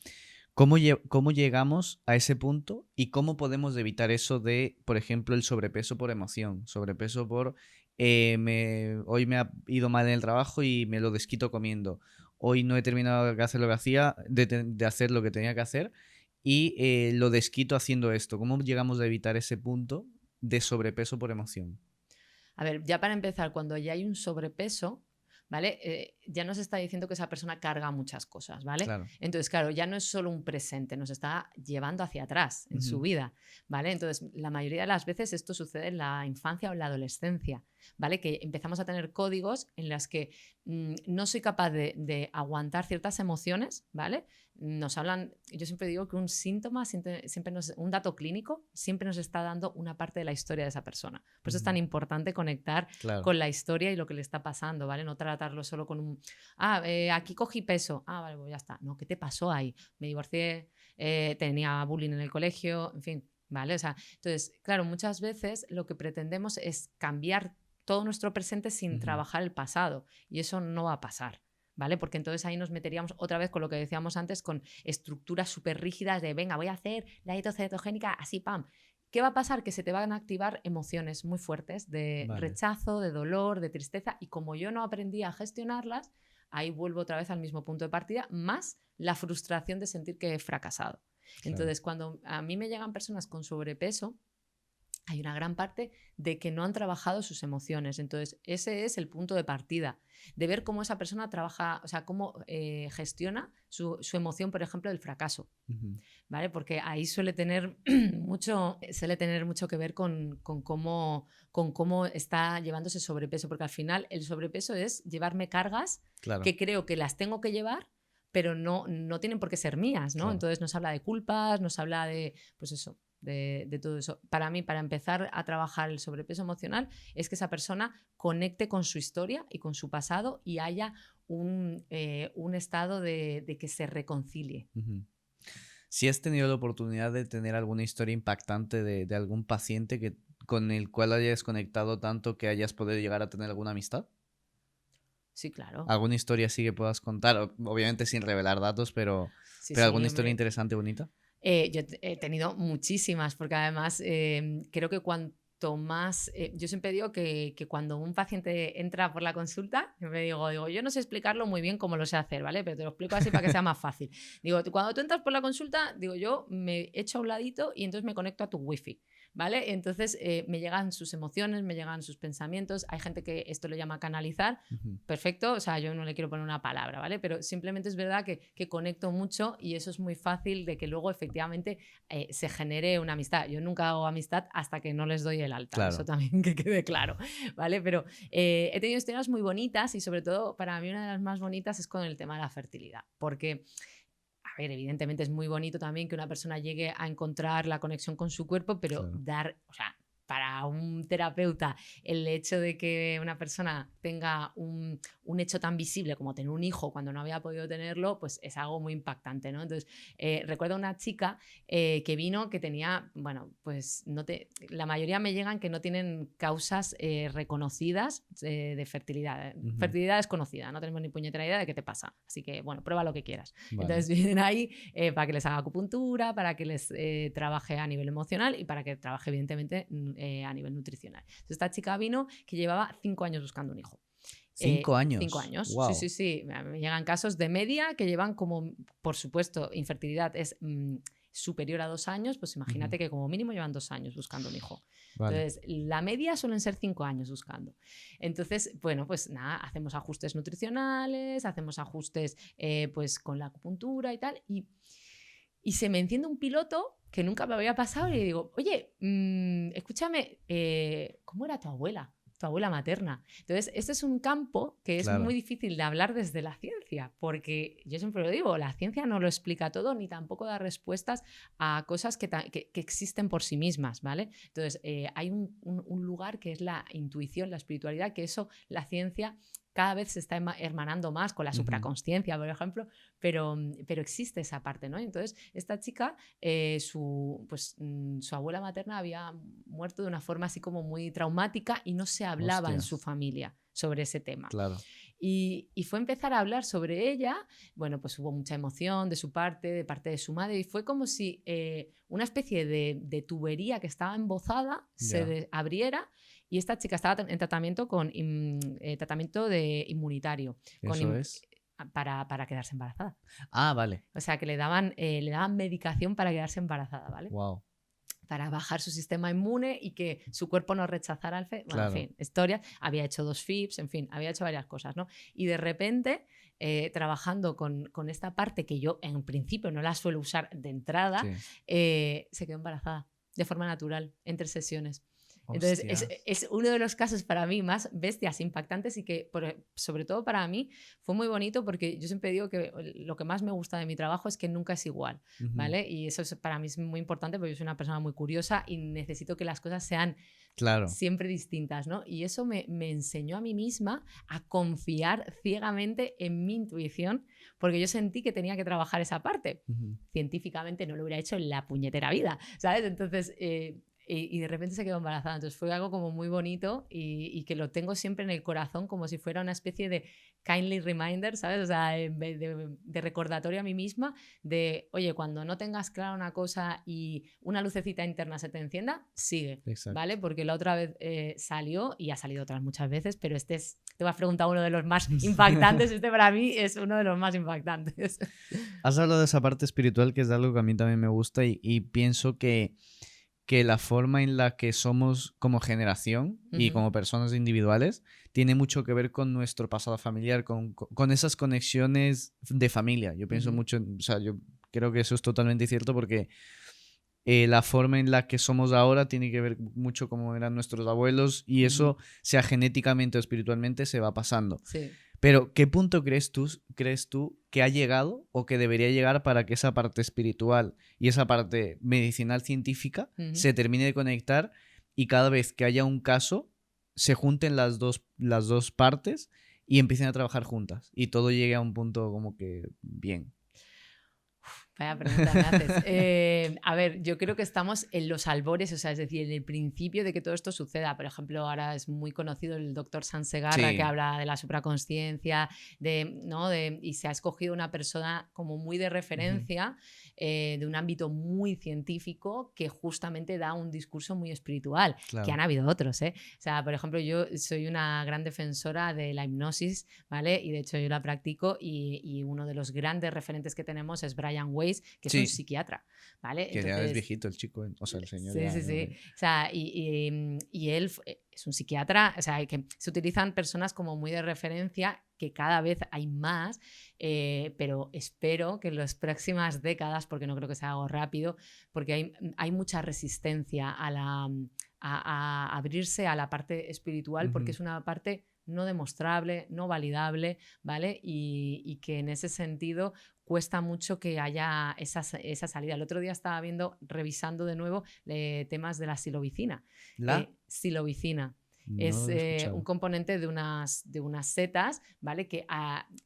¿Cómo llegamos a ese punto y cómo podemos evitar eso de, por ejemplo, el sobrepeso por emoción? Sobrepeso por, hoy me ha ido mal en el trabajo y me lo desquito comiendo. Hoy no he terminado de hacer lo que hacía, de hacer lo que tenía que hacer y lo desquito haciendo esto. ¿Cómo llegamos a evitar ese punto de sobrepeso por emoción? A ver, ya para empezar, cuando ya hay un sobrepeso, ¿vale? Ya nos está diciendo que esa persona carga muchas cosas, ¿vale? Claro. Entonces, claro, ya no es solo un presente, nos está llevando hacia atrás en su Ujú. vida, ¿vale? Entonces, la mayoría de las veces esto sucede en la infancia o en la adolescencia, ¿vale? Que empezamos a tener códigos en las que no soy capaz de aguantar ciertas emociones, ¿vale? Nos hablan, yo siempre digo que un síntoma, un dato clínico, siempre nos está dando una parte de la historia de esa persona. Por eso es tan Ujú. importante conectar Claro. con la historia y lo que le está pasando, ¿vale? No tratarlo solo con un, aquí cogí peso, vale, pues ya está. No, ¿qué te pasó ahí? Me divorcié, tenía bullying en el colegio, en fin, ¿vale? O sea, entonces, claro, muchas veces lo que pretendemos es cambiar todo nuestro presente sin Ujú. trabajar el pasado y eso no va a pasar. ¿Vale? Porque entonces ahí nos meteríamos otra vez con lo que decíamos antes, con estructuras súper rígidas de, venga, voy a hacer la dieta cetogénica, así, pam. ¿Qué va a pasar? Que se te van a activar emociones muy fuertes de Vale. rechazo, de dolor, de tristeza, y como yo no aprendí a gestionarlas, ahí vuelvo otra vez al mismo punto de partida, más la frustración de sentir que he fracasado. Claro. Entonces, cuando a mí me llegan personas con sobrepeso, hay una gran parte de que no han trabajado sus emociones. Entonces, ese es el punto de partida, de ver cómo esa persona trabaja, o sea, cómo gestiona su emoción, por ejemplo, del fracaso. Ujú. ¿Vale? Porque ahí suele tener mucho que ver con cómo está llevándose sobrepeso, porque al final el sobrepeso es llevarme cargas Claro. que creo que las tengo que llevar, pero no tienen por qué ser mías, ¿no? Claro. Entonces nos habla de culpas, nos habla de, pues eso, de todo eso. Para mí, para empezar a trabajar el sobrepeso emocional, es que esa persona conecte con su historia y con su pasado y haya un estado de que se reconcilie. Ujú. Si has tenido la oportunidad de tener alguna historia impactante de algún paciente con el cual hayas conectado tanto que hayas podido llegar a tener alguna amistad. Sí, claro. ¿Alguna historia así que puedas contar? Obviamente sin revelar datos, Sí, pero sí, alguna historia hombre. interesante, bonita. Yo he tenido muchísimas, porque además creo que cuanto más, yo siempre digo que cuando un paciente entra por la consulta, me digo, yo no sé explicarlo muy bien como lo sé hacer, ¿vale? Pero te lo explico así para que sea más fácil. Digo, cuando tú entras por la consulta, digo, yo me echo a un ladito y entonces me conecto a tu wifi, ¿vale? Entonces me llegan sus emociones, me llegan sus pensamientos. Hay gente que esto lo llama canalizar. Ujú. Perfecto, o sea, yo no le quiero poner una palabra, ¿vale? Pero simplemente es verdad que conecto mucho y eso es muy fácil de que luego efectivamente se genere una amistad. Yo nunca hago amistad hasta que no les doy el alta, eso Claro. también que quede claro, ¿vale? Pero he tenido historias muy bonitas y sobre todo para mí una de las más bonitas es con el tema de la fertilidad, porque a ver, evidentemente es muy bonito también que una persona llegue a encontrar la conexión con su cuerpo, pero Claro. o sea, para un terapeuta, el hecho de que una persona tenga un hecho tan visible como tener un hijo cuando no había podido tenerlo, pues es algo muy impactante, ¿no? Entonces, recuerdo una chica que vino que tenía, bueno, pues la mayoría me llegan que no tienen causas reconocidas de fertilidad. Ujú. Fertilidad desconocida, no tenemos ni puñetera idea de qué te pasa. Así que, bueno, prueba lo que quieras. Vale. Entonces vienen ahí para que les haga acupuntura, para que les trabaje a nivel emocional y para que trabaje evidentemente a nivel nutricional. Entonces, esta chica vino que llevaba 5 años buscando un hijo. 5 5 años. años, sí, sí, Wow. sí. Me llegan casos de media que llevan como, por supuesto, infertilidad es superior a 2 años, pues imagínate que como mínimo llevan 2 años buscando un hijo. Vale. Entonces, la media suelen ser 5 años buscando. Entonces, bueno, pues nada, hacemos ajustes nutricionales, hacemos ajustes pues con la acupuntura y tal, y se me enciende un piloto que nunca me había pasado y le digo, oye, escúchame, ¿cómo era tu abuela? Tu abuela materna. Entonces, este es un campo que es muy Claro. difícil de hablar desde la ciencia, porque yo siempre lo digo, la ciencia no lo explica todo ni tampoco da respuestas a cosas que existen por sí mismas, ¿vale? Entonces, hay un lugar que es la intuición, la espiritualidad, que eso la ciencia cada vez se está hermanando más con la supraconsciencia, por ejemplo, pero existe esa parte, ¿no? Entonces, esta chica, su abuela materna había muerto de una forma así como muy traumática y no se hablaba en su familia sobre ese tema. Claro. Y fue empezar a hablar sobre ella, bueno, pues hubo mucha emoción de su parte, de parte de su madre, y fue como si una especie de tubería que estaba embozada se abriera, y esta chica estaba en tratamiento con tratamiento de inmunitario. ¿Eso es? Para quedarse embarazada. Ah, vale. O sea, que le daban medicación para quedarse embarazada, ¿vale? Wow. Para bajar su sistema inmune y que su cuerpo no rechazara el fe. Bueno, Claro. en fin, historias. Había hecho 2 FIPS, en fin, había hecho varias cosas, ¿no? Y de repente, trabajando con esta parte que yo en principio no la suelo usar de entrada, se quedó embarazada de forma natural en 3 sesiones. Entonces, es uno de los casos para mí más bestias, impactantes, y que sobre todo para mí fue muy bonito, porque yo siempre digo que lo que más me gusta de mi trabajo es que nunca es igual, ¿vale? Y eso para mí es muy importante, porque yo soy una persona muy curiosa y necesito que las cosas sean siempre distintas, ¿no? Y eso me enseñó a mí misma a confiar ciegamente en mi intuición, porque yo sentí que tenía que trabajar esa parte. Científicamente no lo hubiera hecho en la puñetera vida, ¿sabes? Entonces... y de repente se quedó embarazada. Entonces fue algo como muy bonito, y que lo tengo siempre en el corazón, como si fuera una especie de kindly reminder, ¿sabes? O sea, de recordatorio a mí misma de, oye, cuando no tengas clara una cosa y una lucecita interna se te encienda, sigue. Exacto. ¿Vale? Porque la otra vez salió, y ha salido otras muchas veces, pero te voy a preguntar uno de los más impactantes. Este para mí es uno de los más impactantes. Has hablado de esa parte espiritual, que es algo que a mí también me gusta, y pienso que la forma en la que somos como generación y como personas individuales tiene mucho que ver con nuestro pasado familiar, con esas conexiones de familia. Yo pienso mucho, o sea, yo creo que eso es totalmente cierto, porque la forma en la que somos ahora tiene que ver mucho con cómo eran nuestros abuelos, y eso, sea genéticamente o espiritualmente, se va pasando. Sí. Pero, ¿qué punto crees tú que ha llegado o que debería llegar para que esa parte espiritual y esa parte medicinal científica se termine de conectar, y cada vez que haya un caso se junten las dos partes y empiecen a trabajar juntas y todo llegue a un punto como que bien? Vaya pregunta me haces. A ver, yo creo que estamos en los albores, o sea, es decir, en el principio de que todo esto suceda. Por ejemplo, ahora es muy conocido el doctor Sansegarra, que habla de la supraconsciencia, y se ha escogido una persona como muy de referencia, de un ámbito muy científico, que justamente da un discurso muy espiritual, que han habido otros, ¿eh? O sea, por ejemplo, yo soy una gran defensora de la hipnosis, ¿vale? Y de hecho yo la practico, y uno de los grandes referentes que tenemos es Brian Weiss, que es un psiquiatra, ¿vale? Que ya es viejito el chico, o sea, el señor. Sí. O sea, y él es un psiquiatra, o sea, que se utilizan personas como muy de referencia, que cada vez hay más, pero espero que en las próximas décadas, porque no creo que sea algo rápido, porque hay mucha resistencia a abrirse a la parte espiritual, porque es una parte no demostrable, no validable, ¿vale? Y que en ese sentido cuesta mucho que haya esa salida. El otro día estaba revisando de nuevo temas de la silovicina. Silovicina. No es un componente de unas setas, ¿vale? Que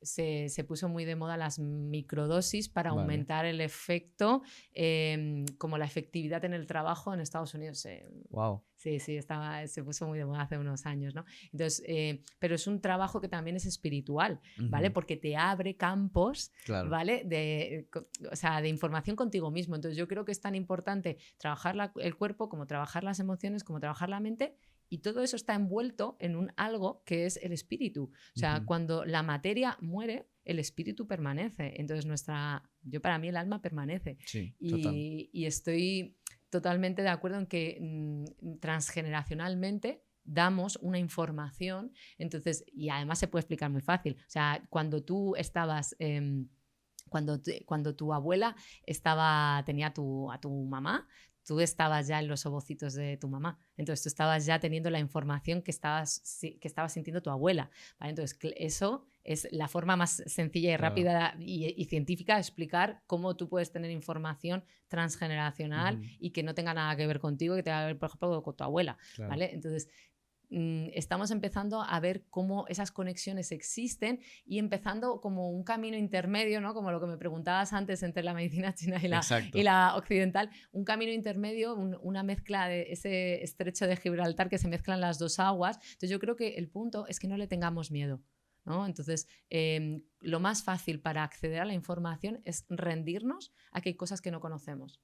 se puso muy de moda las microdosis para aumentar el efecto, como la efectividad en el trabajo en Estados Unidos. Wow. Sí, se puso muy de moda hace unos años, ¿no? Entonces, pero es un trabajo que también es espiritual, ¿vale? Porque te abre campos, ¿vale? De información contigo mismo. Entonces, yo creo que es tan importante trabajar el cuerpo, como trabajar las emociones, como trabajar la mente. Y todo eso está envuelto en algo que es el espíritu. O sea, cuando la materia muere, el espíritu permanece. Entonces, para mí el alma permanece. Sí, y estoy totalmente de acuerdo en que transgeneracionalmente damos una información. Entonces, y además se puede explicar muy fácil. O sea, cuando tú estabas... Cuando tu abuela tenía a tu mamá, tú estabas ya en los ovocitos de tu mamá. Entonces tú estabas ya teniendo la información que estabas sintiendo tu abuela, ¿vale? Entonces eso es la forma más sencilla y rápida y científica de explicar cómo tú puedes tener información transgeneracional y que no tenga nada que ver contigo, que tenga que ver, por ejemplo, con tu abuela, ¿vale? Entonces, estamos empezando a ver cómo esas conexiones existen y empezando como un camino intermedio, ¿no? Como lo que me preguntabas antes entre la medicina china y la occidental, un camino intermedio, una mezcla de ese estrecho de Gibraltar que se mezclan las dos aguas. Entonces yo creo que el punto es que no le tengamos miedo, ¿no? Entonces, lo más fácil para acceder a la información es rendirnos a que hay cosas que no conocemos.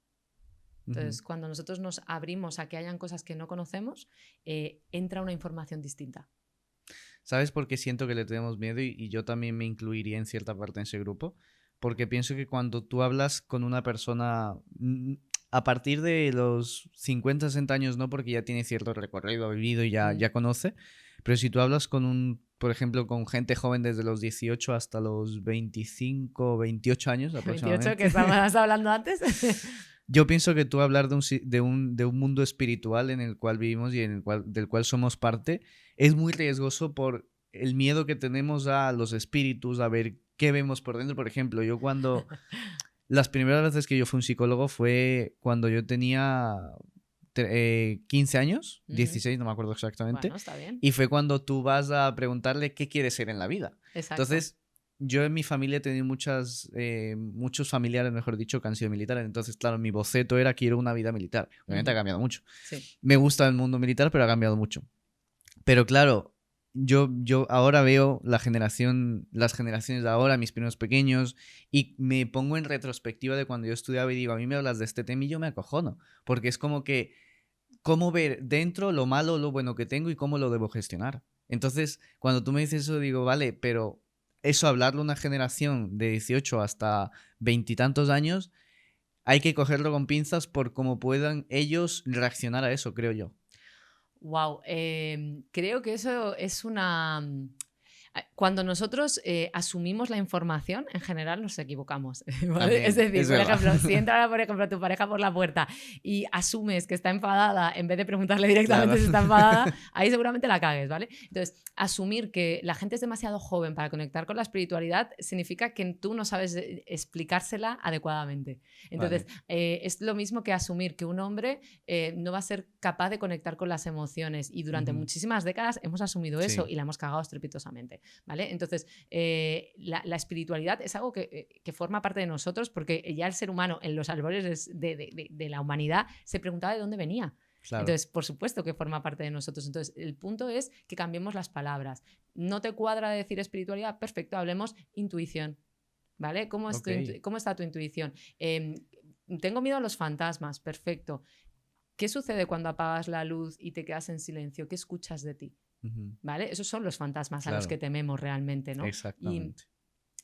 Entonces, cuando nosotros nos abrimos a que hayan cosas que no conocemos, entra una información distinta. ¿Sabes por qué siento que le tenemos miedo? Y yo también me incluiría en cierta parte en ese grupo. Porque pienso que cuando tú hablas con una persona a partir de los 50, 60 años, no, porque ya tiene cierto recorrido, ha vivido y ya conoce. Pero si tú hablas por ejemplo, con gente joven desde los 18 hasta los 25, 28 años aproximadamente. 28, que estábamos hablando antes. Yo pienso que tú hablar de un mundo espiritual en el cual vivimos y del cual somos parte es muy riesgoso por el miedo que tenemos a los espíritus, a ver qué vemos por dentro. Por ejemplo, las primeras veces que yo fui un psicólogo fue cuando yo tenía 15 años, 16, no me acuerdo exactamente. Bueno, está bien. Y fue cuando tú vas a preguntarle qué quieres ser en la vida. Exacto. Entonces, yo en mi familia he tenido muchos familiares, mejor dicho, que han sido militares. Entonces, claro, mi boceto era quiero una vida militar. Obviamente ha cambiado mucho. Sí. Me gusta el mundo militar, pero ha cambiado mucho. Pero claro, yo ahora veo las generaciones de ahora, mis primos pequeños, y me pongo en retrospectiva de cuando yo estudiaba y digo, a mí me hablas de este tema y yo me acojono. Porque es como que, cómo ver dentro lo malo, lo bueno que tengo y cómo lo debo gestionar. Entonces, cuando tú me dices eso, digo, vale, pero eso hablarlo a una generación de 18 hasta 20 y tantos años, hay que cogerlo con pinzas por cómo puedan ellos reaccionar a eso, creo yo. Wow, creo que eso es una... Cuando nosotros asumimos la información, en general nos equivocamos. ¿Vale? Es decir, por ejemplo, si entra, por ejemplo, tu pareja por la puerta y asumes que está enfadada, en vez de preguntarle directamente si está enfadada, ahí seguramente la cagues, ¿vale? Entonces, asumir que la gente es demasiado joven para conectar con la espiritualidad significa que tú no sabes explicársela adecuadamente. Entonces, es lo mismo que asumir que un hombre no va a ser capaz de conectar con las emociones y durante muchísimas décadas hemos asumido eso y la hemos cagado estrepitosamente. ¿Vale? Entonces, la espiritualidad es algo que forma parte de nosotros porque ya el ser humano en los albores de la humanidad se preguntaba de dónde venía. Claro. Entonces, por supuesto que forma parte de nosotros. Entonces, el punto es que cambiemos las palabras. ¿No te cuadra decir espiritualidad? Perfecto, hablemos intuición. ¿Vale? ¿Cómo está tu intuición? Tengo miedo a los fantasmas. Perfecto. ¿Qué sucede cuando apagas la luz y te quedas en silencio? ¿Qué escuchas de ti? ¿Vale? Esos son los fantasmas a los que tememos realmente, ¿no? Exactamente.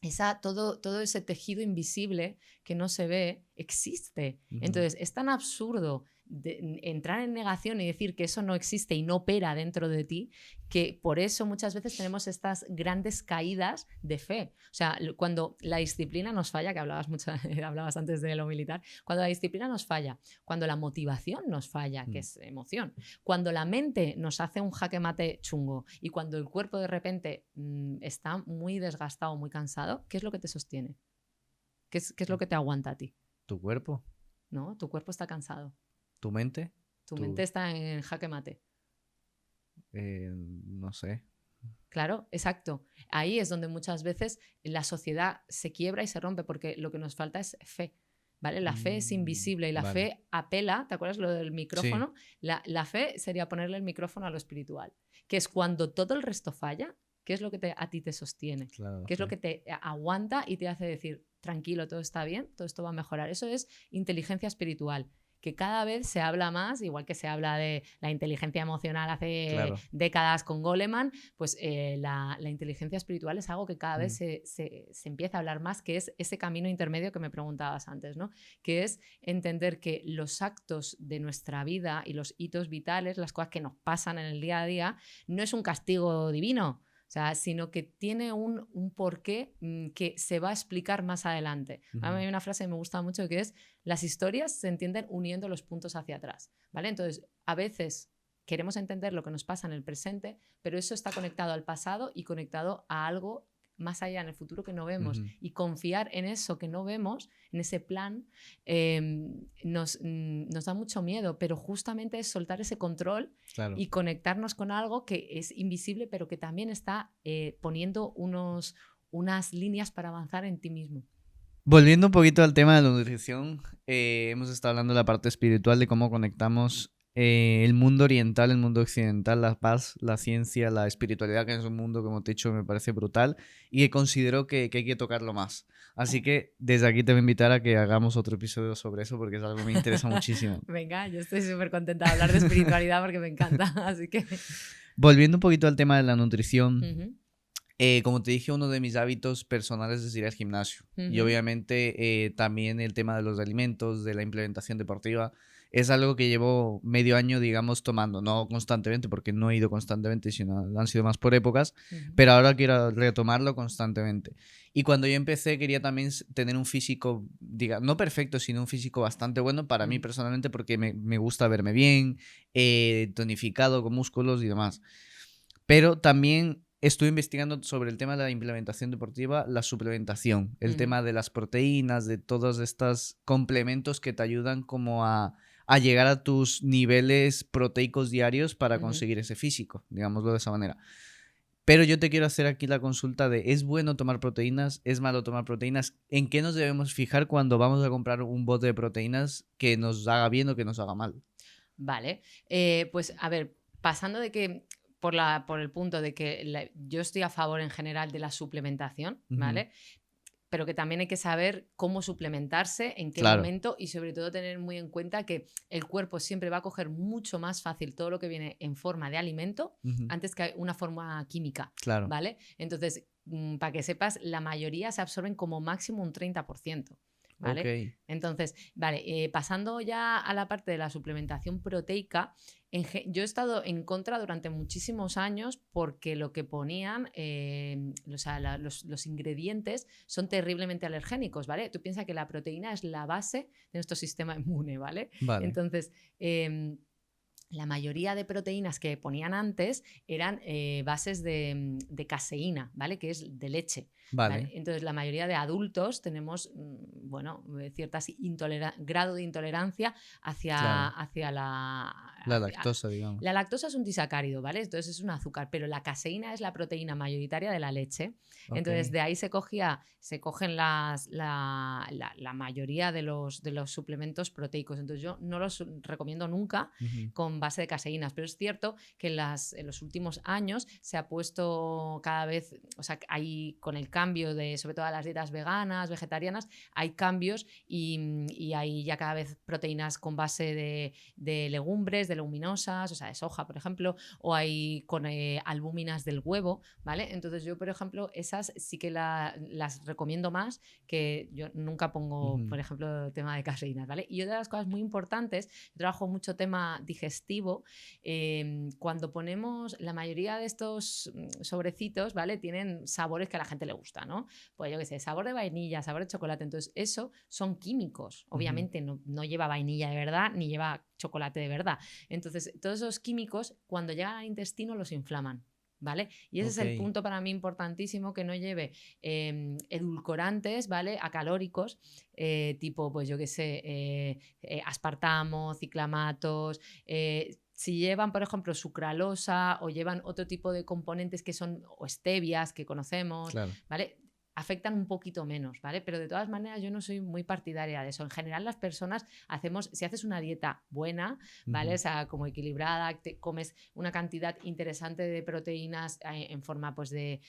Y todo ese tejido invisible que no se ve existe. Entonces, es tan absurdo entrar en negación y decir que eso no existe y no opera dentro de ti, que por eso muchas veces tenemos estas grandes caídas de fe. O sea, cuando la disciplina nos falla, que hablabas antes de lo militar, cuando la disciplina nos falla, cuando la motivación nos falla, que es emoción, cuando la mente nos hace un jaque mate chungo y cuando el cuerpo de repente está muy desgastado, muy cansado, ¿qué es lo que te sostiene? ¿Qué es lo que te aguanta a ti? ¿Tu cuerpo? No, tu cuerpo está cansado. ¿Tu mente? Tu mente está en jaque mate. No sé. Claro, exacto. Ahí es donde muchas veces la sociedad se quiebra y se rompe porque lo que nos falta es fe. ¿Vale? La fe es invisible y la fe apela, ¿te acuerdas lo del micrófono? Sí. La fe sería ponerle el micrófono a lo espiritual, que es cuando todo el resto falla, ¿qué es lo que a ti te sostiene? Claro, ¿qué es lo que te aguanta y te hace decir, tranquilo, todo está bien, todo esto va a mejorar? Eso es inteligencia espiritual, que cada vez se habla más, igual que se habla de la inteligencia emocional hace décadas con Goleman, pues la inteligencia espiritual es algo que cada vez se empieza a hablar más, que es ese camino intermedio que me preguntabas antes, ¿no? Que es entender que los actos de nuestra vida y los hitos vitales, las cosas que nos pasan en el día a día, no es un castigo divino, o sea, sino que tiene un porqué que se va a explicar más adelante. A mí hay una frase que me gusta mucho que es: las historias se entienden uniendo los puntos hacia atrás, ¿vale? Entonces, a veces queremos entender lo que nos pasa en el presente, pero eso está conectado al pasado y conectado a algo más allá, en el futuro que no vemos, Ujú. y confiar en eso que no vemos, en ese plan, nos da mucho miedo, pero justamente es soltar ese control Claro. y conectarnos con algo que es invisible, pero que también está poniendo unas líneas para avanzar en ti mismo. Volviendo un poquito al tema de la nutrición, hemos estado hablando de la parte espiritual, de cómo conectamos el mundo oriental, el mundo occidental, la paz, la ciencia, la espiritualidad, que es un mundo, como te he dicho, me parece brutal y que considero que hay que tocarlo más. Así que desde aquí te voy a invitar a que hagamos otro episodio sobre eso porque es algo que me interesa muchísimo. Venga, yo estoy súper contenta de hablar de espiritualidad porque me encanta, así que... Volviendo un poquito al tema de la nutrición. Ujú, Como te dije, uno de mis hábitos personales es ir al gimnasio. Y ujú, obviamente también el tema de los alimentos, de la implementación deportiva, es algo que llevo medio año, digamos, tomando. No constantemente, porque no he ido constantemente, sino han sido más por épocas. ujú, Pero ahora quiero retomarlo constantemente. Y cuando yo empecé, quería también tener un físico, diga, no perfecto, sino un físico bastante bueno para mí ujú. personalmente, porque me gusta verme bien, tonificado, con músculos y demás. Pero también estuve investigando sobre el tema de la implementación deportiva, la suplementación, el Ujú, tema de las proteínas, de todos estos complementos que te ayudan como a llegar a tus niveles proteicos diarios para ujú. conseguir ese físico, digámoslo de esa manera. Pero yo te quiero hacer aquí la consulta de, ¿es bueno tomar proteínas? ¿Es malo tomar proteínas? ¿En qué nos debemos fijar cuando vamos a comprar un bote de proteínas que nos haga bien o que nos haga mal? Vale, pues a ver, pasando de que por el punto de que yo estoy a favor en general de la suplementación, Ujú. ¿vale? Pero que también hay que saber cómo suplementarse, en qué Claro. momento y sobre todo tener muy en cuenta que el cuerpo siempre va a coger mucho más fácil todo lo que viene en forma de alimento Ujú. antes que una forma química, Claro. ¿vale? Entonces, para que sepas, la mayoría se absorben como máximo un 30%. Ok. ¿Vale? Entonces, vale, pasando ya a la parte de la suplementación proteica, yo he estado en contra durante muchísimos años porque lo que ponían, o sea, los ingredientes son terriblemente alergénicos, ¿vale? Tú piensas que la proteína es la base de nuestro sistema inmune, ¿vale? Vale. Entonces, la mayoría de proteínas que ponían antes eran bases de caseína, ¿vale? Que es de leche, ¿vale? Vale. Entonces, la mayoría de adultos tenemos, bueno, ciertas grado de intolerancia Claro. hacia la... La lactosa, La digamos. lactosa es un disacárido, ¿vale? Entonces es un azúcar, pero la caseína es la proteína mayoritaria de la leche. Ok. Entonces de ahí se cogen la mayoría de los suplementos proteicos. Entonces yo no los recomiendo nunca Ujú. con base de caseínas, pero es cierto que en los últimos años se ha puesto cada vez, o sea, hay con el cambio de, sobre todo a las dietas veganas, vegetarianas, hay cambios y hay ya cada vez proteínas con base de legumbres, de leguminosas, o sea, de soja, por ejemplo, o hay con albúminas del huevo, ¿vale? Entonces yo, por ejemplo, esas sí que las recomiendo más, que yo nunca pongo, Ujú. por ejemplo, el tema de caseínas, ¿vale? Y otra de las cosas muy importantes, yo trabajo mucho tema digestivo, cuando ponemos, la mayoría de estos sobrecitos, ¿vale? Tienen sabores que a la gente le gusta, ¿no? Pues yo qué sé, sabor de vainilla, sabor de chocolate, entonces eso son químicos, Ujú. obviamente no lleva vainilla de verdad, ni lleva chocolate de verdad. Entonces, todos esos químicos, cuando llegan al intestino, los inflaman. ¿Vale? Y ese es Ok. el punto para mí importantísimo, que no lleve edulcorantes, ¿vale? Acalóricos, tipo, pues yo qué sé, aspartamo, ciclamatos. Si llevan, por ejemplo, sucralosa o llevan otro tipo de componentes que son, o stevias que conocemos, Claro. ¿vale? Afectan un poquito menos, ¿vale? Pero de todas maneras yo no soy muy partidaria de eso. En general las personas si haces una dieta buena, ¿vale? O Ujú. sea, como equilibrada, comes una cantidad interesante de proteínas en forma pues de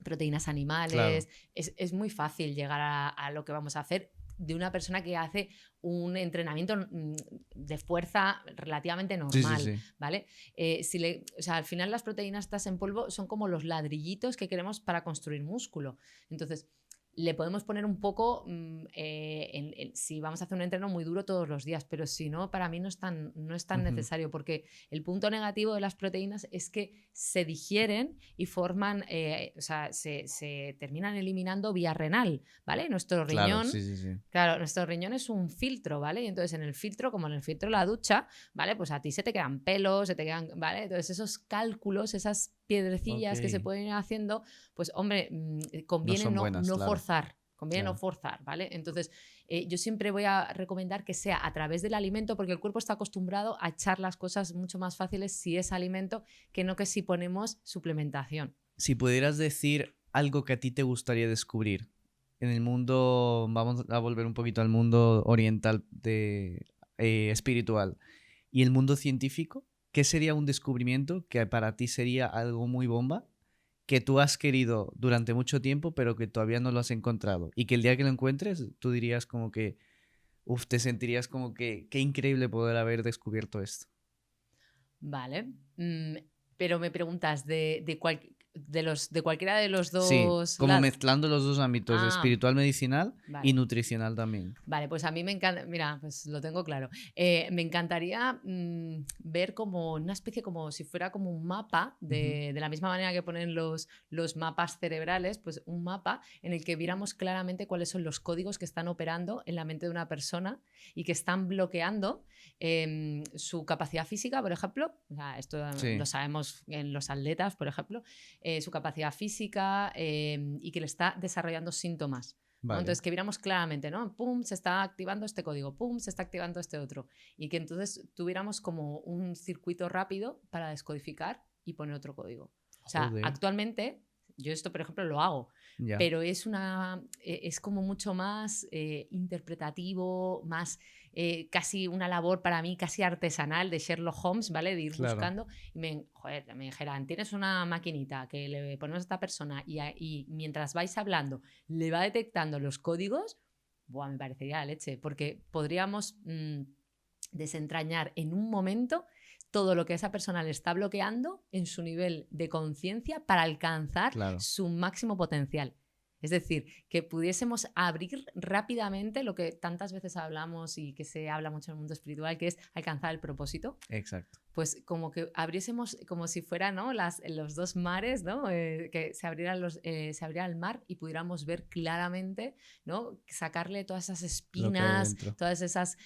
proteínas Claro. animales, es muy fácil llegar a lo que vamos a hacer de una persona que hace un entrenamiento de fuerza relativamente Sí, sí, normal, sí. ¿vale? O sea, al final las proteínas estas en polvo son como los ladrillitos que queremos para construir músculo. Entonces, le podemos poner un poco si vamos a hacer un entreno muy duro todos los días, pero si no, para mí no es tan Ujú. necesario, porque el punto negativo de las proteínas es que se digieren y forman, o sea, se terminan eliminando vía renal, ¿vale? Nuestro Claro, riñón, sí, sí, sí. claro, nuestro riñón es un filtro, ¿vale? Y entonces en el filtro, como en el filtro de la ducha, ¿vale? Pues a ti se te quedan pelos, se te quedan, ¿vale? Entonces esos cálculos, esas piedrecillas que se Ok. pueden ir haciendo, pues hombre, No conviene son no, buenas, no claro. forzar. Conviene no Claro. forzar, ¿vale? Entonces, yo siempre voy a recomendar que sea a través del alimento, porque el cuerpo está acostumbrado a echar las cosas mucho más fáciles si es alimento que no que si ponemos suplementación. Si pudieras decir algo que a ti te gustaría descubrir en el mundo, vamos a volver un poquito al mundo oriental espiritual y el mundo científico, ¿qué sería un descubrimiento que para ti sería algo muy bomba, que tú has querido durante mucho tiempo, pero que todavía no lo has encontrado? Y que el día que lo encuentres, tú dirías como que, uff, te sentirías como que, qué increíble poder haber descubierto esto. Vale. Pero me preguntas de cualquiera de los Sí, dos como lados. mezclando los dos ámbitos, Ah, espiritual medicinal y vale. nutricional también. Vale, pues a mí me encanta, mira, pues lo tengo claro. Me encantaría ver como una especie, como si fuera como un mapa, Ujú. de la misma manera que ponen los mapas cerebrales, pues un mapa en el que viéramos claramente cuáles son los códigos que están operando en la mente de una persona y que están bloqueando su capacidad física, por ejemplo. O sea, esto lo Sí, sabemos en los atletas, por ejemplo, su capacidad física y que le está desarrollando síntomas. ¿No? vale. Entonces, que viéramos claramente, ¿no? Pum, se está activando este código, pum, se está activando este otro. Y que entonces tuviéramos como un circuito rápido para descodificar y poner otro código. O sea, Joder, actualmente, yo esto, por ejemplo, lo hago, ya, pero es como mucho más interpretativo, más casi una labor para mí casi artesanal de Sherlock Holmes, ¿vale? De ir claro. buscando y joder, me dijeran, tienes una maquinita que le ponemos a esta persona y mientras vais hablando le va detectando los códigos, buah, me parecería la leche, porque podríamos desentrañar en un momento todo lo que esa persona le está bloqueando en su nivel de conciencia para alcanzar Claro. su máximo potencial. Es decir, que pudiésemos abrir rápidamente lo que tantas veces hablamos y que se habla mucho en el mundo espiritual, que es alcanzar el propósito. Exacto. Pues como que abriésemos como si fueran, ¿no? los dos mares, ¿no? Que se abriera el mar y pudiéramos ver claramente, ¿no? Sacarle todas esas Lo que hay espinas, dentro. todas esas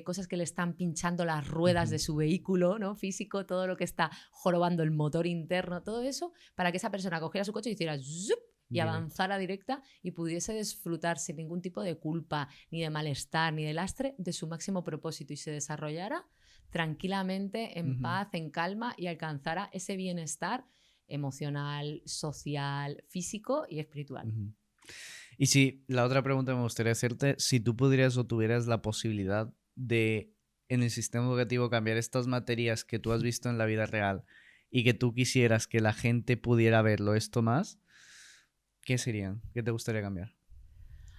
cosas que le están pinchando las ruedas Ujú. de su vehículo, ¿no? Físico, todo lo que está jorobando el motor interno, todo eso, para que esa persona cogiera su coche y hiciera ¡zup! Y Directo. avanzara directa y pudiese disfrutar sin ningún tipo de culpa, ni de malestar, ni de lastre de su máximo propósito y se desarrollara tranquilamente, en Ujú, paz, en calma y alcanzara ese bienestar emocional, social, físico y espiritual. ujú. Y si la otra pregunta que me gustaría hacerte, si tú pudieras o tuvieras la posibilidad de en el sistema educativo cambiar estas materias que tú has visto en la vida real y que tú quisieras que la gente pudiera verlo esto más, ¿qué serían? ¿Qué te gustaría cambiar?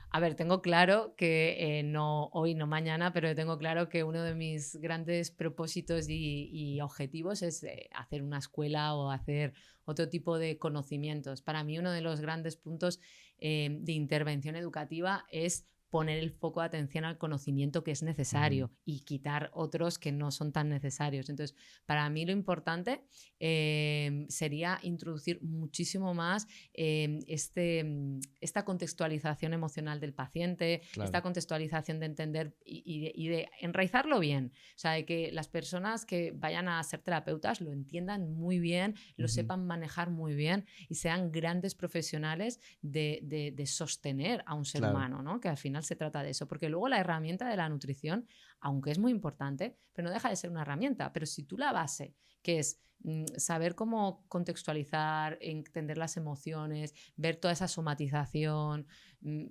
A ver, tengo claro que no hoy, no mañana, pero tengo claro que uno de mis grandes propósitos y objetivos es hacer una escuela o hacer otro tipo de conocimientos. Para mí uno de los grandes puntos de intervención educativa es poner el foco de atención al conocimiento que es Ujú, necesario y quitar otros que no son tan necesarios. Entonces, para mí lo importante sería introducir muchísimo más esta contextualización emocional del paciente, esta claro. contextualización de entender y de enraizarlo bien. O sea, de que las personas que vayan a ser terapeutas lo entiendan muy bien, lo Ujú, sepan manejar muy bien y sean grandes profesionales de sostener a un ser claro. humano, ¿no? Que al final se trata de eso. Porque luego la herramienta de la nutrición, aunque es muy importante, pero no deja de ser una herramienta. Pero si tú la base, que es saber cómo contextualizar, entender las emociones, ver toda esa somatización, mm,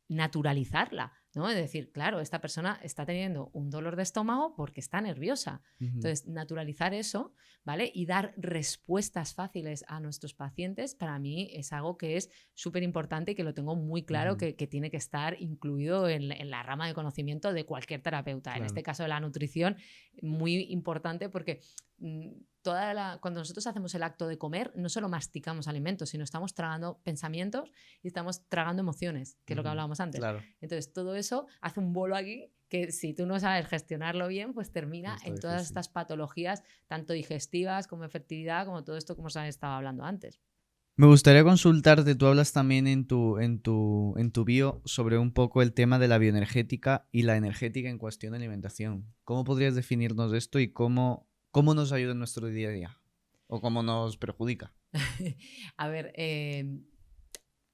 naturalizarla, ¿no? Es decir, claro, esta persona está teniendo un dolor de estómago porque está nerviosa. Ujú, Entonces, naturalizar eso, ¿vale? Y dar respuestas fáciles a nuestros pacientes, para mí es algo que es súper importante y que lo tengo muy claro ujú, que tiene que estar incluido en la rama de conocimiento de cualquier terapeuta. En claro. este caso de la nutrición, muy importante porque cuando nosotros hacemos el acto de comer, no solo masticamos alimentos, sino estamos tragando pensamientos y estamos tragando emociones, que es lo que Ujú, hablábamos antes. claro. Entonces, todo eso hace un bolo aquí que si tú no sabes gestionarlo bien, pues termina Esto en todas difícil. estas patologías, tanto digestivas como de fertilidad, como todo esto como se estaba hablando antes. Me gustaría consultarte, tú hablas también en tu bio sobre un poco el tema de la bioenergética y la energética en cuestión de alimentación. ¿Cómo podrías definirnos esto y cómo nos ayuda en nuestro día a día? ¿O cómo nos perjudica? A ver,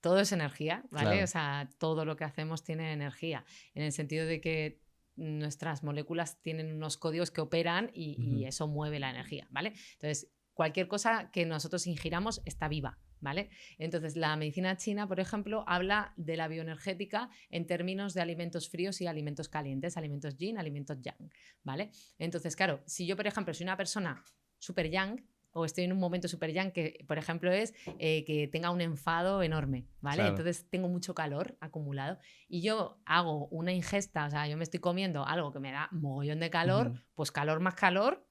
todo es energía, ¿vale? Claro. O sea, todo lo que hacemos tiene energía, en el sentido de que nuestras moléculas tienen unos códigos que operan y Ujú. eso mueve la energía, ¿vale? Entonces, cualquier cosa que nosotros ingiramos está viva, ¿vale? Entonces, la medicina china, por ejemplo, habla de la bioenergética en términos de alimentos fríos y alimentos calientes, alimentos yin, alimentos yang, ¿vale? Entonces, claro, si yo, por ejemplo, soy una persona super yang, o estoy en un momento super yang, que por ejemplo es que tenga un enfado enorme, ¿vale? Claro. Entonces tengo mucho calor acumulado y yo hago una ingesta, o sea, yo me estoy comiendo algo que me da mogollón de calor, Ujú. pues calor más calor,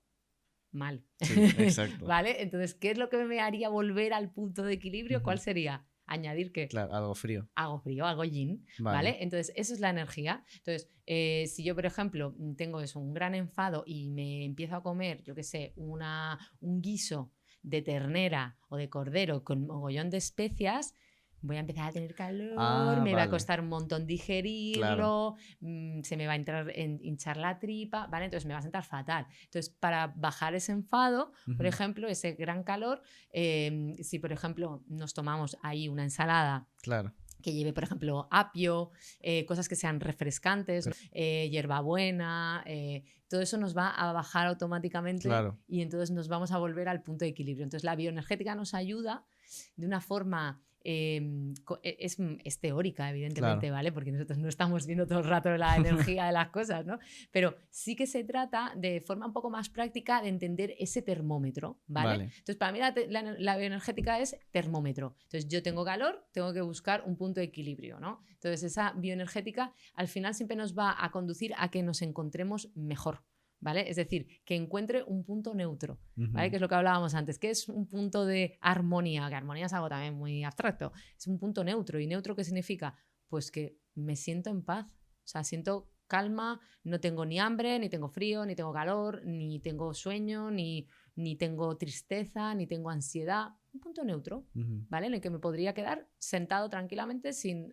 mal. Sí, exacto. ¿Vale? Entonces, ¿qué es lo que me haría volver al punto de equilibrio? ¿Cuál Ujú. sería? Añadir que Claro, algo frío. hago frío, hago yin, Vale. ¿vale? Entonces, eso es la energía. Entonces, si yo, por ejemplo, tengo eso, un gran enfado y me empiezo a comer, yo qué sé, un guiso de ternera o de cordero con mogollón de especias, voy a empezar a tener calor, me va a Vale. costar un montón Claro. digerirlo, se me va a hinchar la tripa, ¿vale? Entonces me va a sentar fatal. Entonces, para bajar ese enfado, por Ujú. ejemplo, ese gran calor, si por ejemplo nos tomamos ahí una ensalada Claro. que lleve, por ejemplo, apio, cosas que sean refrescantes, hierbabuena, todo eso nos va a bajar automáticamente Claro. y entonces nos vamos a volver al punto de equilibrio. Entonces la bioenergética nos ayuda de una forma... es teórica, evidentemente, Claro. ¿vale? Porque nosotros no estamos viendo todo el rato la energía de las cosas, ¿no? Pero sí que se trata de forma un poco más práctica de entender ese termómetro, ¿vale? Vale. Entonces, para mí la bioenergética es termómetro. Entonces, yo tengo calor, tengo que buscar un punto de equilibrio, ¿no? Entonces, esa bioenergética al final siempre nos va a conducir a que nos encontremos mejor, ¿vale? Es decir, que encuentre un punto neutro, ¿vale? Ujú. Que es lo que hablábamos antes, que es un punto de armonía, que armonía es algo también muy abstracto, es un punto neutro. ¿Y neutro qué significa? Pues que me siento en paz, o sea, siento calma, no tengo ni hambre, ni tengo frío, ni tengo calor, ni tengo sueño, ni tengo tristeza, ni tengo ansiedad, un punto neutro, Ujú. ¿vale? En el que me podría quedar sentado tranquilamente sin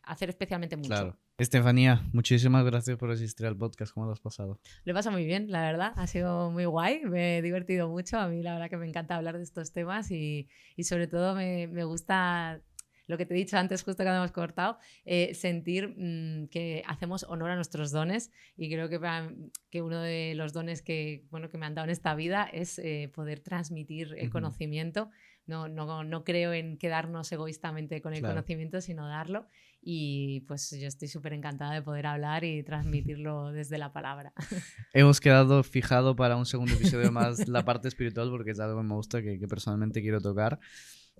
hacer especialmente mucho. Claro. Estefanía, muchísimas gracias por asistir al podcast. ¿Cómo lo has pasado? Lo he pasado muy bien, la verdad. Ha sido muy guay. Me he divertido mucho. A mí la verdad que me encanta hablar de estos temas y sobre todo me gusta lo que te he dicho antes, justo cuando hemos cortado, sentir que hacemos honor a nuestros dones y creo que uno de los dones que, bueno, que me han dado en esta vida es poder transmitir el Ujú. conocimiento. No creo en quedarnos egoístamente con el Claro. conocimiento, sino darlo. Y pues yo estoy súper encantada de poder hablar y transmitirlo desde la palabra. Hemos quedado fijado para un segundo episodio más la parte espiritual porque es algo que me gusta, que personalmente quiero tocar.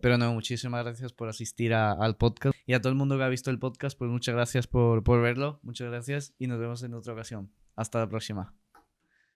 Pero no, muchísimas gracias por asistir al podcast. Y a todo el mundo que ha visto el podcast, pues muchas gracias por verlo. Muchas gracias y nos vemos en otra ocasión. Hasta la próxima.